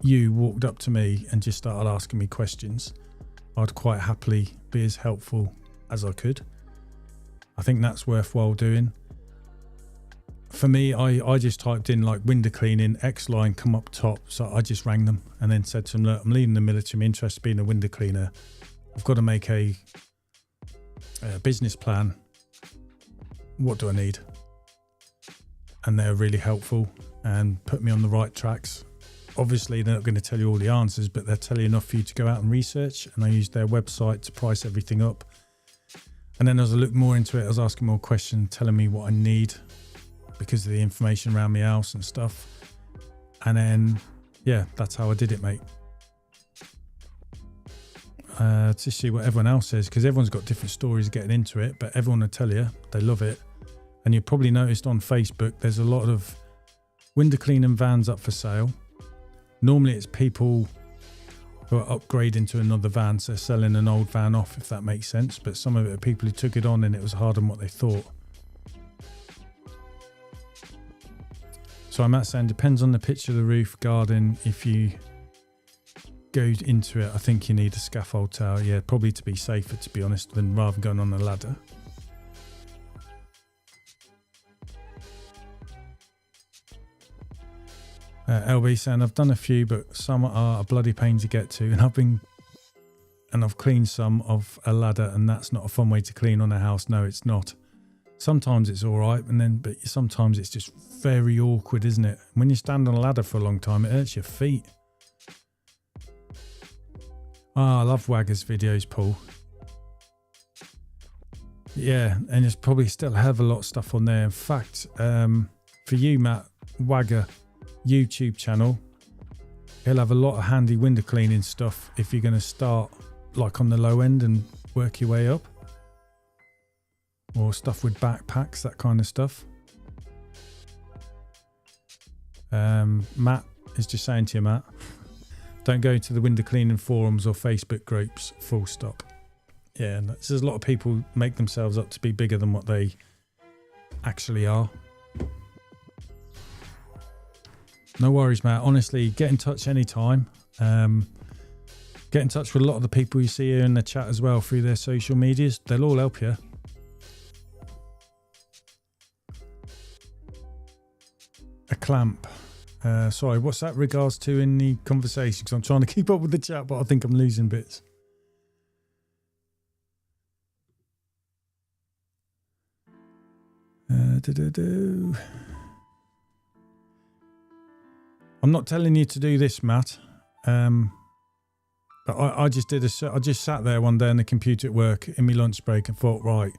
you walked up to me and just started asking me questions. I'd quite happily be as helpful as I could. I think that's worthwhile doing. For me, I just typed in like window cleaning, xline, come up top. So I just rang them and then said to them, look, I'm leaving the military, I'm interested in being a window cleaner. I've got to make a business plan. What do I need? And they're really helpful and put me on the right tracks. Obviously, they're not going to tell you all the answers, but they'll tell you enough for you to go out and research. And I used their website to price everything up. And then as I looked more into it, I was asking more questions, telling me what I need because of the information around my house and stuff. And then, yeah, that's how I did it, mate. to see what everyone else says, because everyone's got different stories getting into it, but everyone will tell you they love it. And you've probably noticed on Facebook there's a lot of window cleaning vans up for sale. Normally it's people who are upgrading to another van, so they're selling an old van off, if that makes sense. But some of it are people who took it on and it was harder than what they thought. So I'm saying depends on the pitch of the roof, garden. If you go into it, I think you need a scaffold tower. Yeah, probably to be safer, to be honest, than rather than going on a ladder. LB saying I've done a few, but some are a bloody pain to get to, and I've cleaned some of a ladder, and that's not a fun way to clean on a house. No, it's not. Sometimes it's all right, but sometimes it's just very awkward, isn't it? When you stand on a ladder for a long time, it hurts your feet. I love Wagger's videos, Paul. Yeah, and there's probably still a hell of a lot of stuff on there. In fact, for you, Matt, Wagger YouTube channel, he'll have a lot of handy window cleaning stuff if you're going to start like on the low end and work your way up, or stuff with backpacks, that kind of stuff. Matt is just saying to you, Matt, don't go to the window cleaning forums or Facebook groups, full stop. Yeah, and there's a lot of people make themselves up to be bigger than what they actually are. No worries, Matt. Honestly, get in touch anytime. Get in touch with a lot of the people you see here in the chat as well through their social medias. They'll all help you. A clamp. Sorry, what's that regards to in the conversation? Because I'm trying to keep up with the chat, but I think I'm losing bits. I'm not telling you to do this, Matt. But I just did I just sat there one day on the computer at work in my lunch break and thought, right,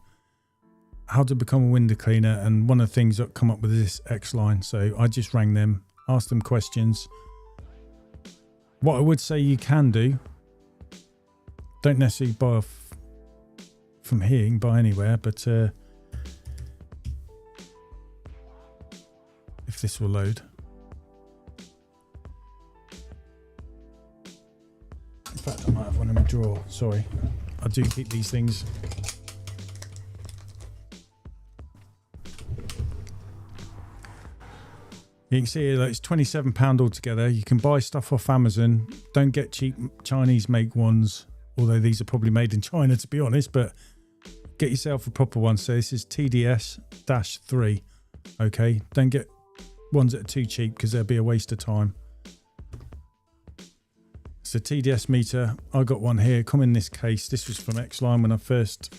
how to become a window cleaner? And one of the things that come up with this xline. So I just rang them, asked them questions. What I would say you can do, don't necessarily buy off from here, you can buy anywhere, but if this will load. In fact, I might have one in my drawer. Sorry. I do keep these things. You can see here that it's £27 altogether. You can buy stuff off Amazon. Don't get cheap Chinese make ones, although these are probably made in China, to be honest, but get yourself a proper one. So this is TDS-3. Okay. Don't get ones that are too cheap because they'll be a waste of time. It's a TDS meter. I got one here. Come in this case. This was from xline when I first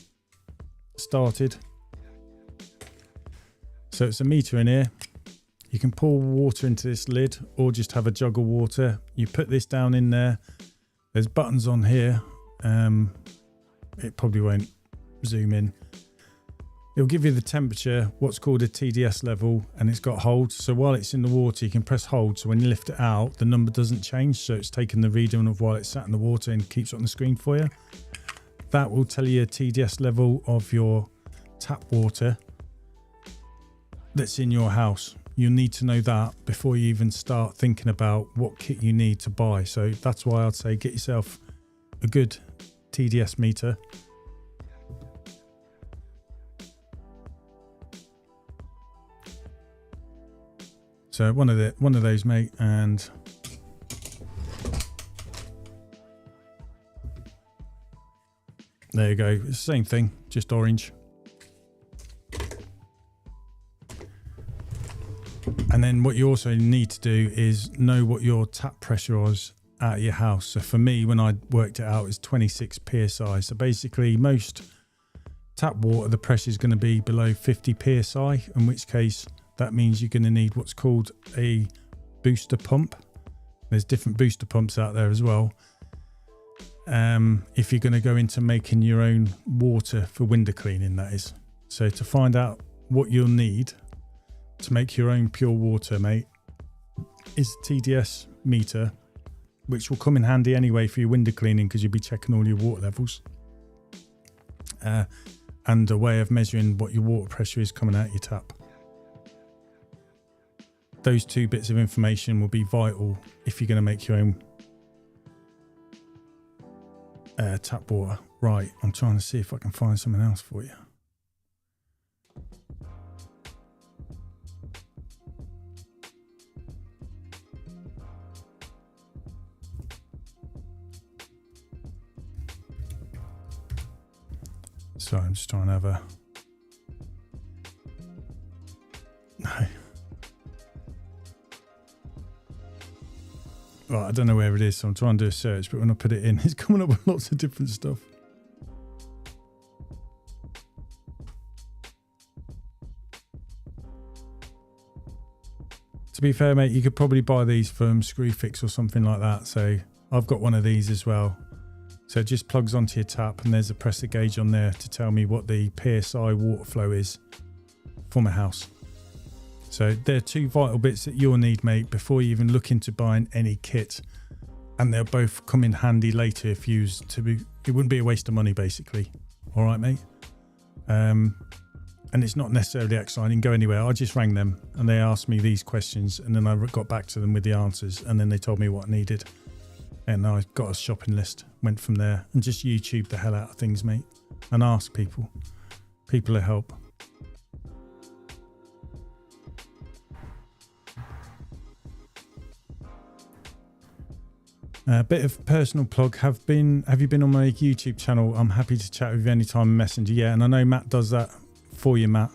started. So it's a meter in here. You can pour water into this lid or just have a jug of water. You put this down in there. There's buttons on here. It probably won't zoom in. It'll give you the temperature, what's called a TDS level, and it's got hold. So while it's in the water, you can press hold. So when you lift it out, the number doesn't change. So it's taking the reading of while it's sat in the water and keeps it on the screen for you. That will tell you a TDS level of your tap water that's in your house. You'll need to know that before you even start thinking about what kit you need to buy. So that's why I'd say get yourself a good TDS meter. So one of those, mate, and there you go. It's the same thing, just orange. And then what you also need to do is know what your tap pressure is at your house. So for me, when I worked it out, it's 26 psi. So basically, most tap water, the pressure is going to be below 50 psi, in which case that means you're going to need what's called a booster pump. There's different booster pumps out there as well. If you're going to go into making your own water for window cleaning, that is. So to find out what you'll need to make your own pure water, mate, is the TDS meter. which will come in handy anyway for your window cleaning because you'll be checking all your water levels. And a way of measuring what your water pressure is coming out your tap. Those 2 bits of information will be vital if you're going to make your own tap water. Right, I'm trying to see if I can find something else for you. So I'm just trying to have a... No. Right, I don't know where it is, so I'm trying to do a search, but when I put it in, it's coming up with lots of different stuff. To be fair, mate, you could probably buy these from Screwfix or something like that. So I've got one of these as well. So it just plugs onto your tap and there's a pressure gauge on there to tell me what the PSI water flow is for my house. So they're 2 vital bits that you'll need, mate, before you even look into buying any kit. And they'll both come in handy later if used to be, it wouldn't be a waste of money basically. All right, mate. And it's not necessarily xline, you can go anywhere. I just rang them and they asked me these questions and then I got back to them with the answers and then they told me what I needed. And I got a shopping list, went from there and just YouTube the hell out of things, mate. And ask people. People will help. A bit of personal plug. Have you been on my YouTube channel? I'm happy to chat with you anytime Messenger. Yeah, and I know Matt does that for you, Matt.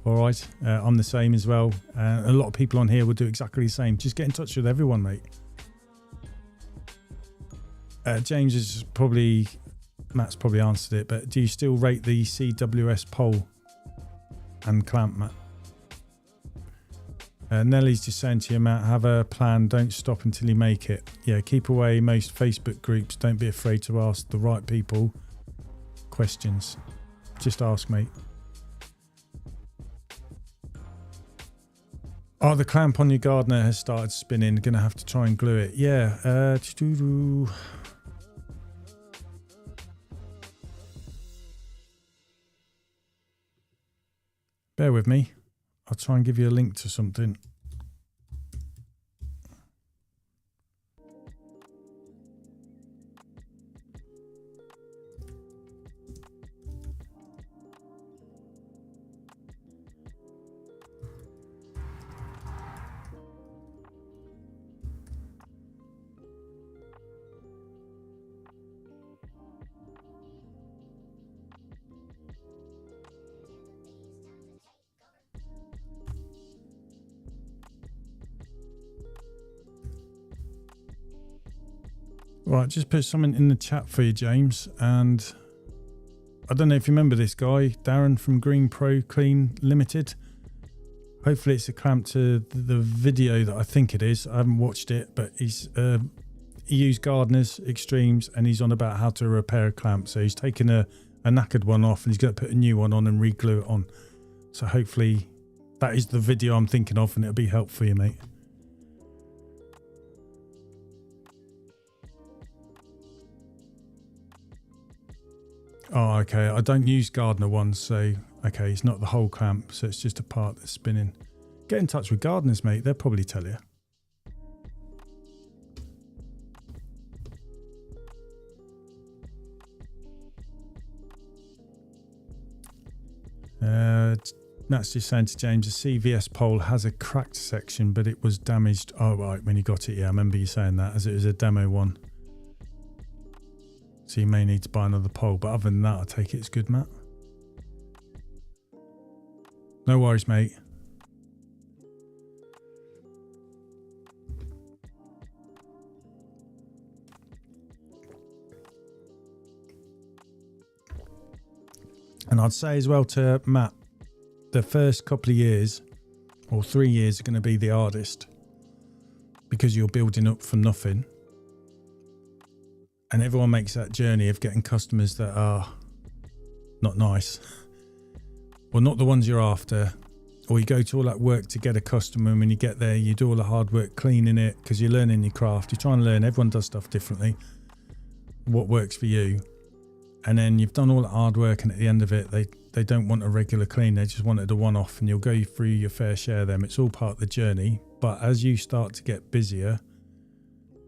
All right. I'm the same as well. A lot of people on here will do exactly the same. Just get in touch with everyone, mate. James is probably... Matt's probably answered it, but do you still rate the CWS pole and clamp, Matt? Nellie's just saying to you, Matt, have a plan. Don't stop until you make it. Yeah, keep away most Facebook groups. Don't be afraid to ask the right people questions. Just ask, mate. Oh, the clamp on your gardener has started spinning. Going to have to try and glue it. Yeah. Bear with me. I'll try and give you a link to something. Right, just put something in the chat for you, James. And I don't know if you remember this guy, Darren from Green Pro Clean Limited. Hopefully it's a clamp to the video that I think it is. I haven't watched it, but he used Gardeners Extremes and he's on about how to repair a clamp. So he's taken a knackered one off and he's going to put a new one on and re-glue it on. So hopefully that is the video I'm thinking of and it'll be helpful for you, mate. Oh, okay. I don't use Gardener ones, so okay, it's not the whole clamp, so it's just a part that's spinning. Get in touch with Gardeners, mate. They'll probably tell you. That's just saying to James, the CVS pole has a cracked section, but it was damaged. Oh, right, when you got it. Yeah, I remember you saying that, as it was a demo one. So you may need to buy another pole, but other than that, I take it it's good, Matt. No worries, mate. And I'd say as well to Matt, the first couple of years or 3 years are going to be the hardest because you're building up from nothing. And everyone makes that journey of getting customers that are not nice. Well, not the ones you're after, or you go to all that work to get a customer, and when you get there, you do all the hard work cleaning it because you're learning your craft. You're trying to learn. Everyone does stuff differently. What works for you. And then you've done all the hard work, and at the end of it, they don't want a regular clean. They just wanted a one-off, and you'll go through your fair share of them. It's all part of the journey. But as you start to get busier,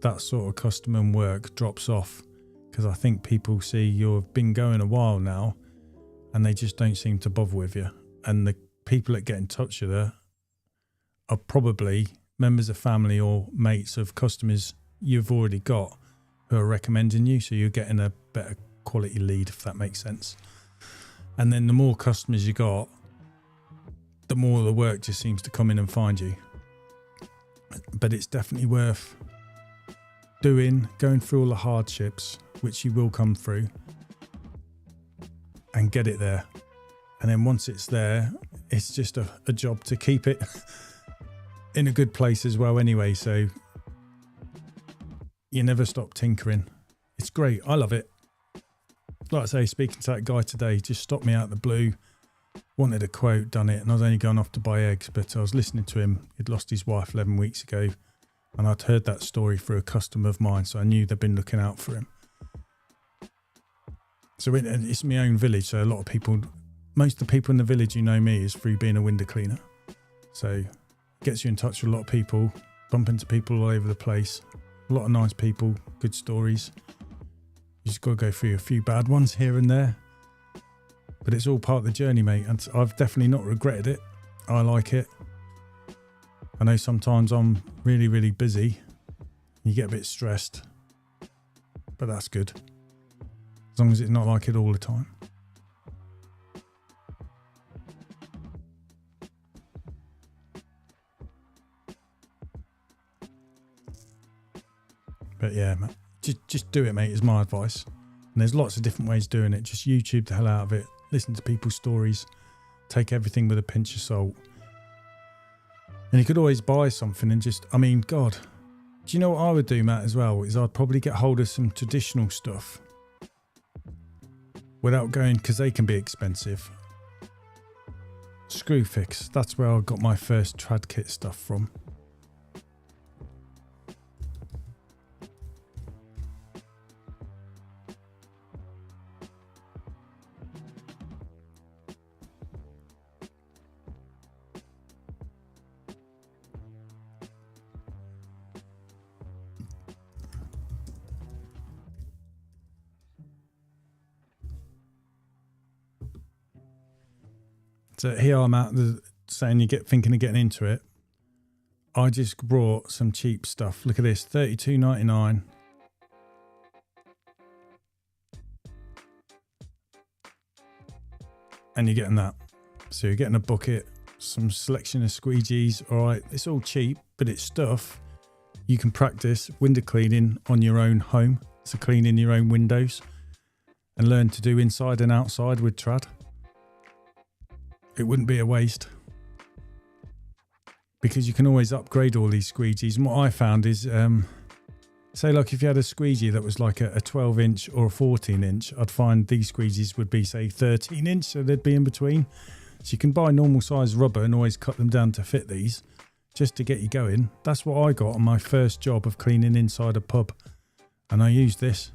that sort of custom work drops off, because I think people see you've been going a while now and they just don't seem to bother with you. And the people that get in touch with her are probably members of family or mates of customers you've already got who are recommending you. So you're getting a better quality lead, if that makes sense. And then the more customers you got, the more the work just seems to come in and find you. But it's definitely worth going through all the hardships, which you will come through, and get it there. And then once it's there, it's just a job to keep it in a good place as well anyway. So you never stop tinkering. It's great. I love it. Like I say, speaking to that guy today, just stopped me out of the blue, wanted a quote, done it, and I was only going off to buy eggs, but I was listening to him. He'd lost his wife 11 weeks ago, and I'd heard that story through a customer of mine, so I knew they'd been looking out for him. So it's my own village, so a lot of people, most of the people in the village who know me is through being a window cleaner. So it gets you in touch with a lot of people, bump into people all over the place, a lot of nice people, good stories. You just got to go through a few bad ones here and there. But it's all part of the journey, mate. And I've definitely not regretted it. I like it. I know sometimes I'm really, really busy. You get a bit stressed. But that's good. As long as it's not like it all the time. But yeah, man. Just do it, mate, is my advice. And there's lots of different ways of doing it. Just YouTube the hell out of it. Listen to people's stories. Take everything with a pinch of salt. And you could always buy something and just, I mean, God. Do you know what I would do, Matt, as well? Is I'd probably get hold of some traditional stuff. Without going, because they can be expensive. Screwfix. That's where I got my first trad kit stuff from. So here I'm at saying you get thinking of getting into it. I just brought some cheap stuff. Look at this, $32.99. And you're getting that. So you're getting a bucket, some selection of squeegees. All right, it's all cheap, but it's stuff you can practice window cleaning on your own home. So cleaning your own windows and learn to do inside and outside with trad. It wouldn't be a waste, because you can always upgrade all these squeegees. And what I found is, say like if you had a squeegee that was like a 12 inch or a 14 inch, I'd find these squeegees would be say 13 inch, so they'd be in between. So you can buy normal size rubber and always cut them down to fit these, just to get you going. That's what I got on my first job of cleaning inside a pub, and I used this.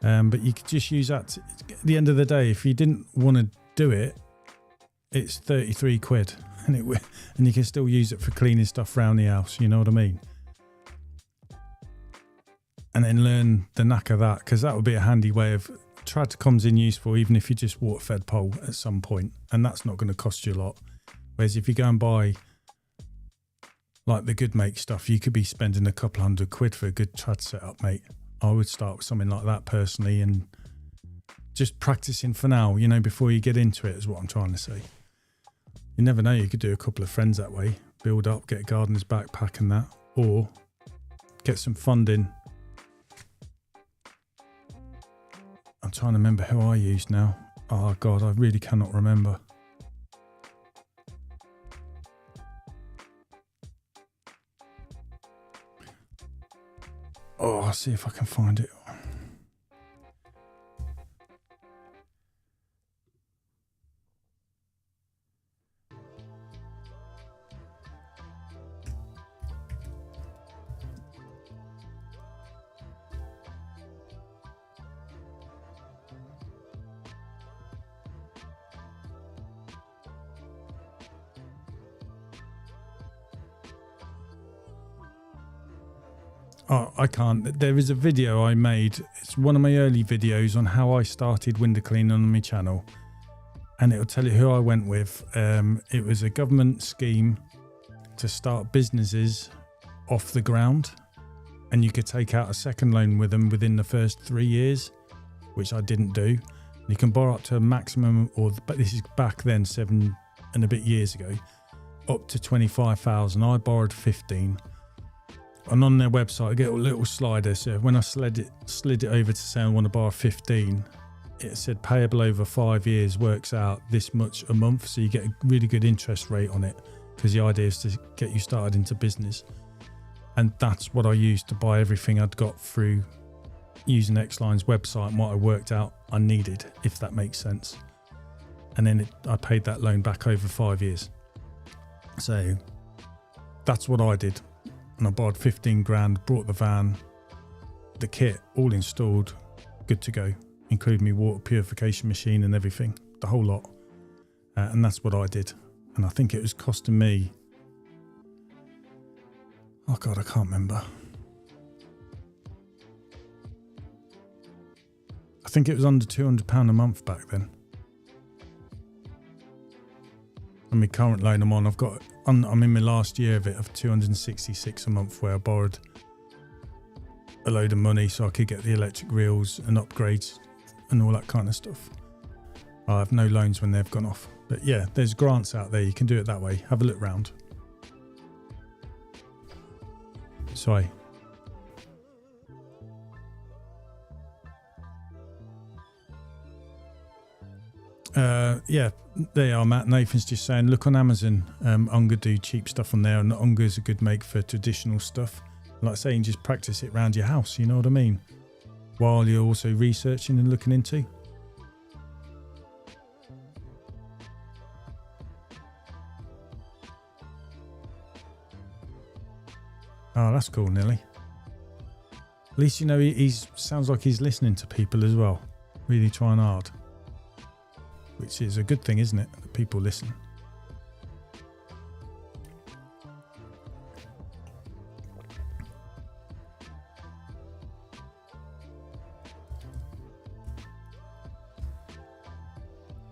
But you could just use that at the end of the day. If you didn't want to do it, it's 33 quid, and you can still use it for cleaning stuff around the house, you know what I mean? And then learn the knack of that, because that would be a handy way of, trad comes in useful even if you just water-fed pole at some point, and that's not going to cost you a lot. Whereas if you go and buy like the good make stuff, you could be spending a couple £100 for a good trad setup, mate. I would start with something like that personally, and just practicing for now, you know, before you get into it, is what I'm trying to say. You never know, you could do a couple of friends that way, build up, get a gardener's backpack and that, or get some funding. I'm trying to remember who I used now. Oh God, I really cannot remember. Oh, I'll see if I can find it. Oh, I can't. There is a video I made. It's one of my early videos on how I started window cleaning on my channel. And it'll tell you who I went with. It was a government scheme to start businesses off the ground. And you could take out a second loan with them within the first 3 years, which I didn't do. You can borrow up to a maximum, but this is back then 7 and a bit years ago, up to 25,000. I borrowed 15. And on their website, I get a little slider. So when I slid it over to say I want to borrow 15, it said payable over 5 years works out this much a month. So you get a really good interest rate on it, because the idea is to get you started into business. And that's what I used to buy everything I'd got through using Xline's website and what I worked out I needed, if that makes sense. And then I paid that loan back over 5 years. So that's what I did. And I borrowed 15 grand, brought the van, the kit, all installed, good to go, including my water purification machine and everything, the whole lot. And that's what I did. And I think it was costing me, oh God, I can't remember. I think it was under £200 a month back then. And my current loan I'm on, I'm in my last year of it, of 266 a month, where I borrowed a load of money so I could get the electric reels and upgrades and all that kind of stuff. I have no loans when they've gone off. But yeah, there's grants out there. You can do it that way. Have a look round. Sorry. Yeah, there you are, Matt. Nathan's just saying, look on Amazon. Unga do cheap stuff on there, and Unga is a good make for traditional stuff. Like saying, just practice it around your house, you know what I mean? While you're also researching and looking into. Oh, that's cool, Nelly. At least you know he's sounds like he's listening to people as well. Really trying hard. Which is a good thing, isn't it? That people listen.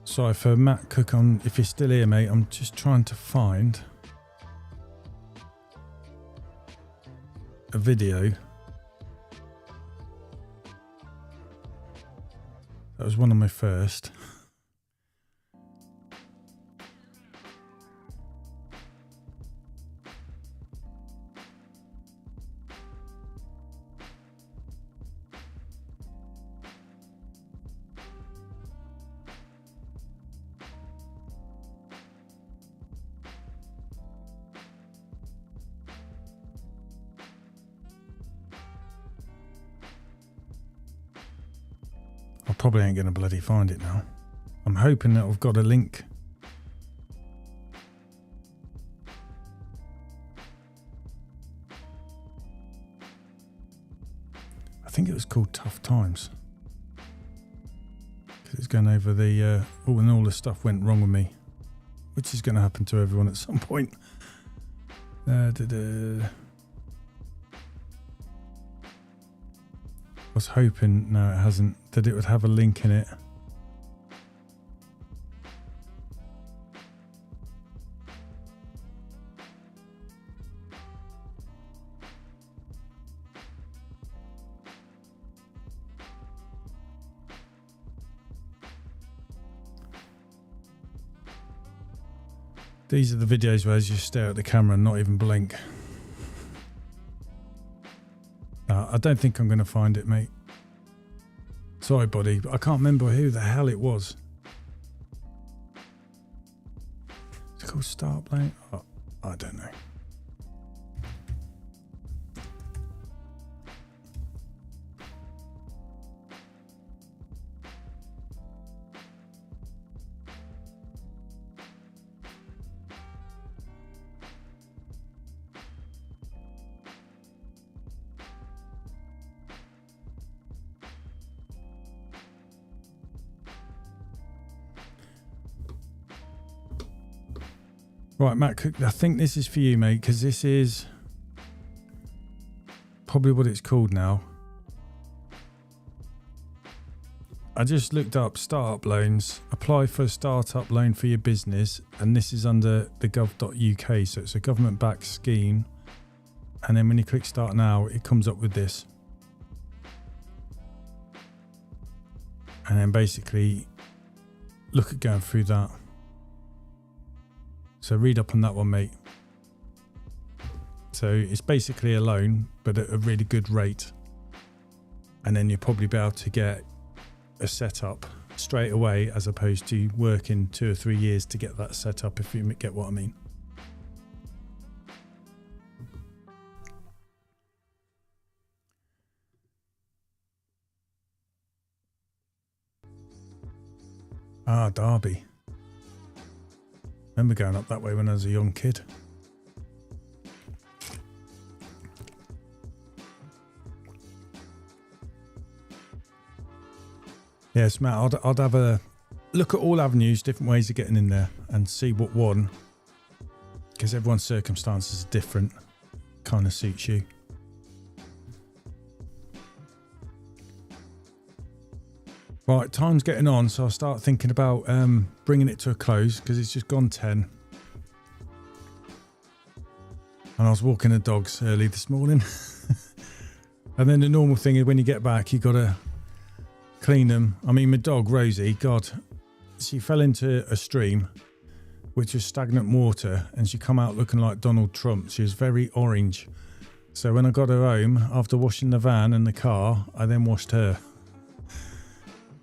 Sorry for Matt Cook, if you're still here, mate, I'm just trying to find a video. That was one of my first. I probably ain't going to bloody find it now. I'm hoping that I've got a link. I think it was called Tough Times. Because it's going over the, when all the stuff went wrong with me. Which is going to happen to everyone at some point. I was hoping, no it hasn't, that it would have a link in it. These are the videos where I just stare at the camera and not even blink. I don't think I'm going to find it, mate. Sorry, buddy, but I can't remember who the hell it was. It's called Start Playing. Oh, I don't know. Right, Matt Cook, I think this is for you, mate, because this is probably what it's called now. I just looked up startup loans, apply for a startup loan for your business, and this is under the gov.uk, so it's a government-backed scheme. And then when you click start now, it comes up with this. And then basically look at going through that. So read up on that one, mate. So it's basically a loan, but at a really good rate. And then you'll probably be able to get a setup straight away, as opposed to working 2 or 3 years to get that set up, if you get what I mean. Ah, Derby. Remember going up that way when I was a young kid. Yes, Matt, I'd have a look at all avenues, different ways of getting in there, and see what one, because everyone's circumstances are different, kind of suits you. Right, time's getting on, so I'll start thinking about bringing it to a close, because it's just gone 10. And I was walking the dogs early this morning. And then the normal thing is when you get back, you got to clean them. I mean, my dog, Rosie, God, she fell into a stream, which was stagnant water, and she come out looking like Donald Trump. She was very orange. So when I got her home, after washing the van and the car, I then washed her.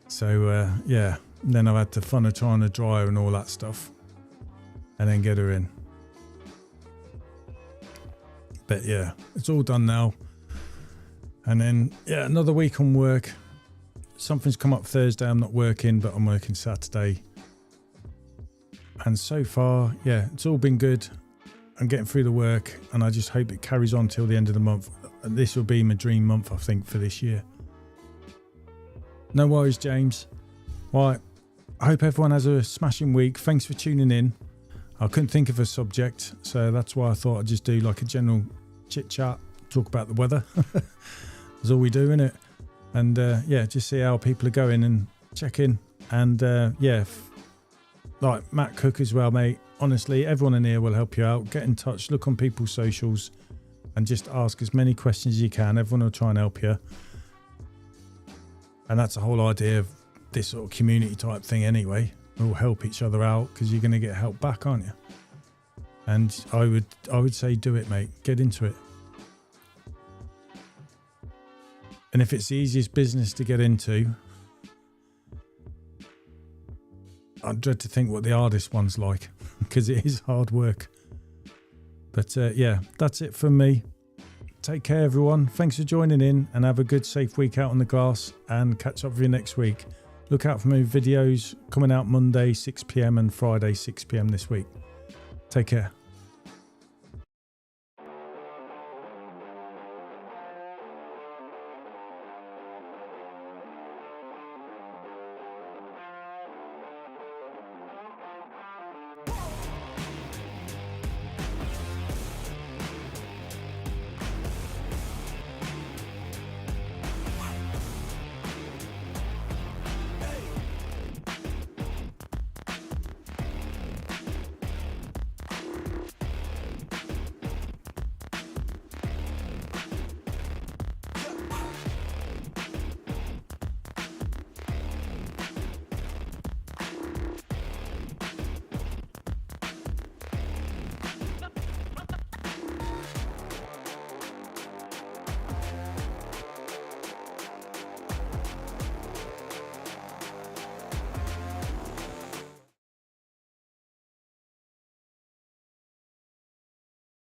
So, yeah, and then I've had the fun of trying to dry her and all that stuff, and then get her in. But yeah, it's all done now. And then, yeah, another week on work. Something's come up Thursday, I'm not working, but I'm working Saturday. And so far, yeah, it's all been good. I'm getting through the work, and I just hope it carries on till the end of the month. And this will be my dream month, I think, for this year. No worries, James. Right, I hope everyone has a smashing week. Thanks for tuning in. I couldn't think of a subject, so that's why I thought I'd just do like a general chit chat, talk about the weather. That's all we do, innit? And yeah, just see how people are going and check in. And yeah, like Matt Cook as well, mate. Honestly, everyone in here will help you out. Get in touch, look on people's socials, and just ask as many questions as you can. Everyone will try and help you. And that's the whole idea of this sort of community type thing anyway. We'll help each other out, because you're going to get help back, aren't you? And I would say do it, mate. Get into it. And if it's the easiest business to get into, I dread to think what the hardest one's like, because it is hard work. But yeah, that's it from me. Take care, everyone. Thanks for joining in, and have a good, safe week out on the glass, and catch up with you next week. Look out for my videos coming out Monday 6 p.m. and Friday 6 p.m. this week. Take care.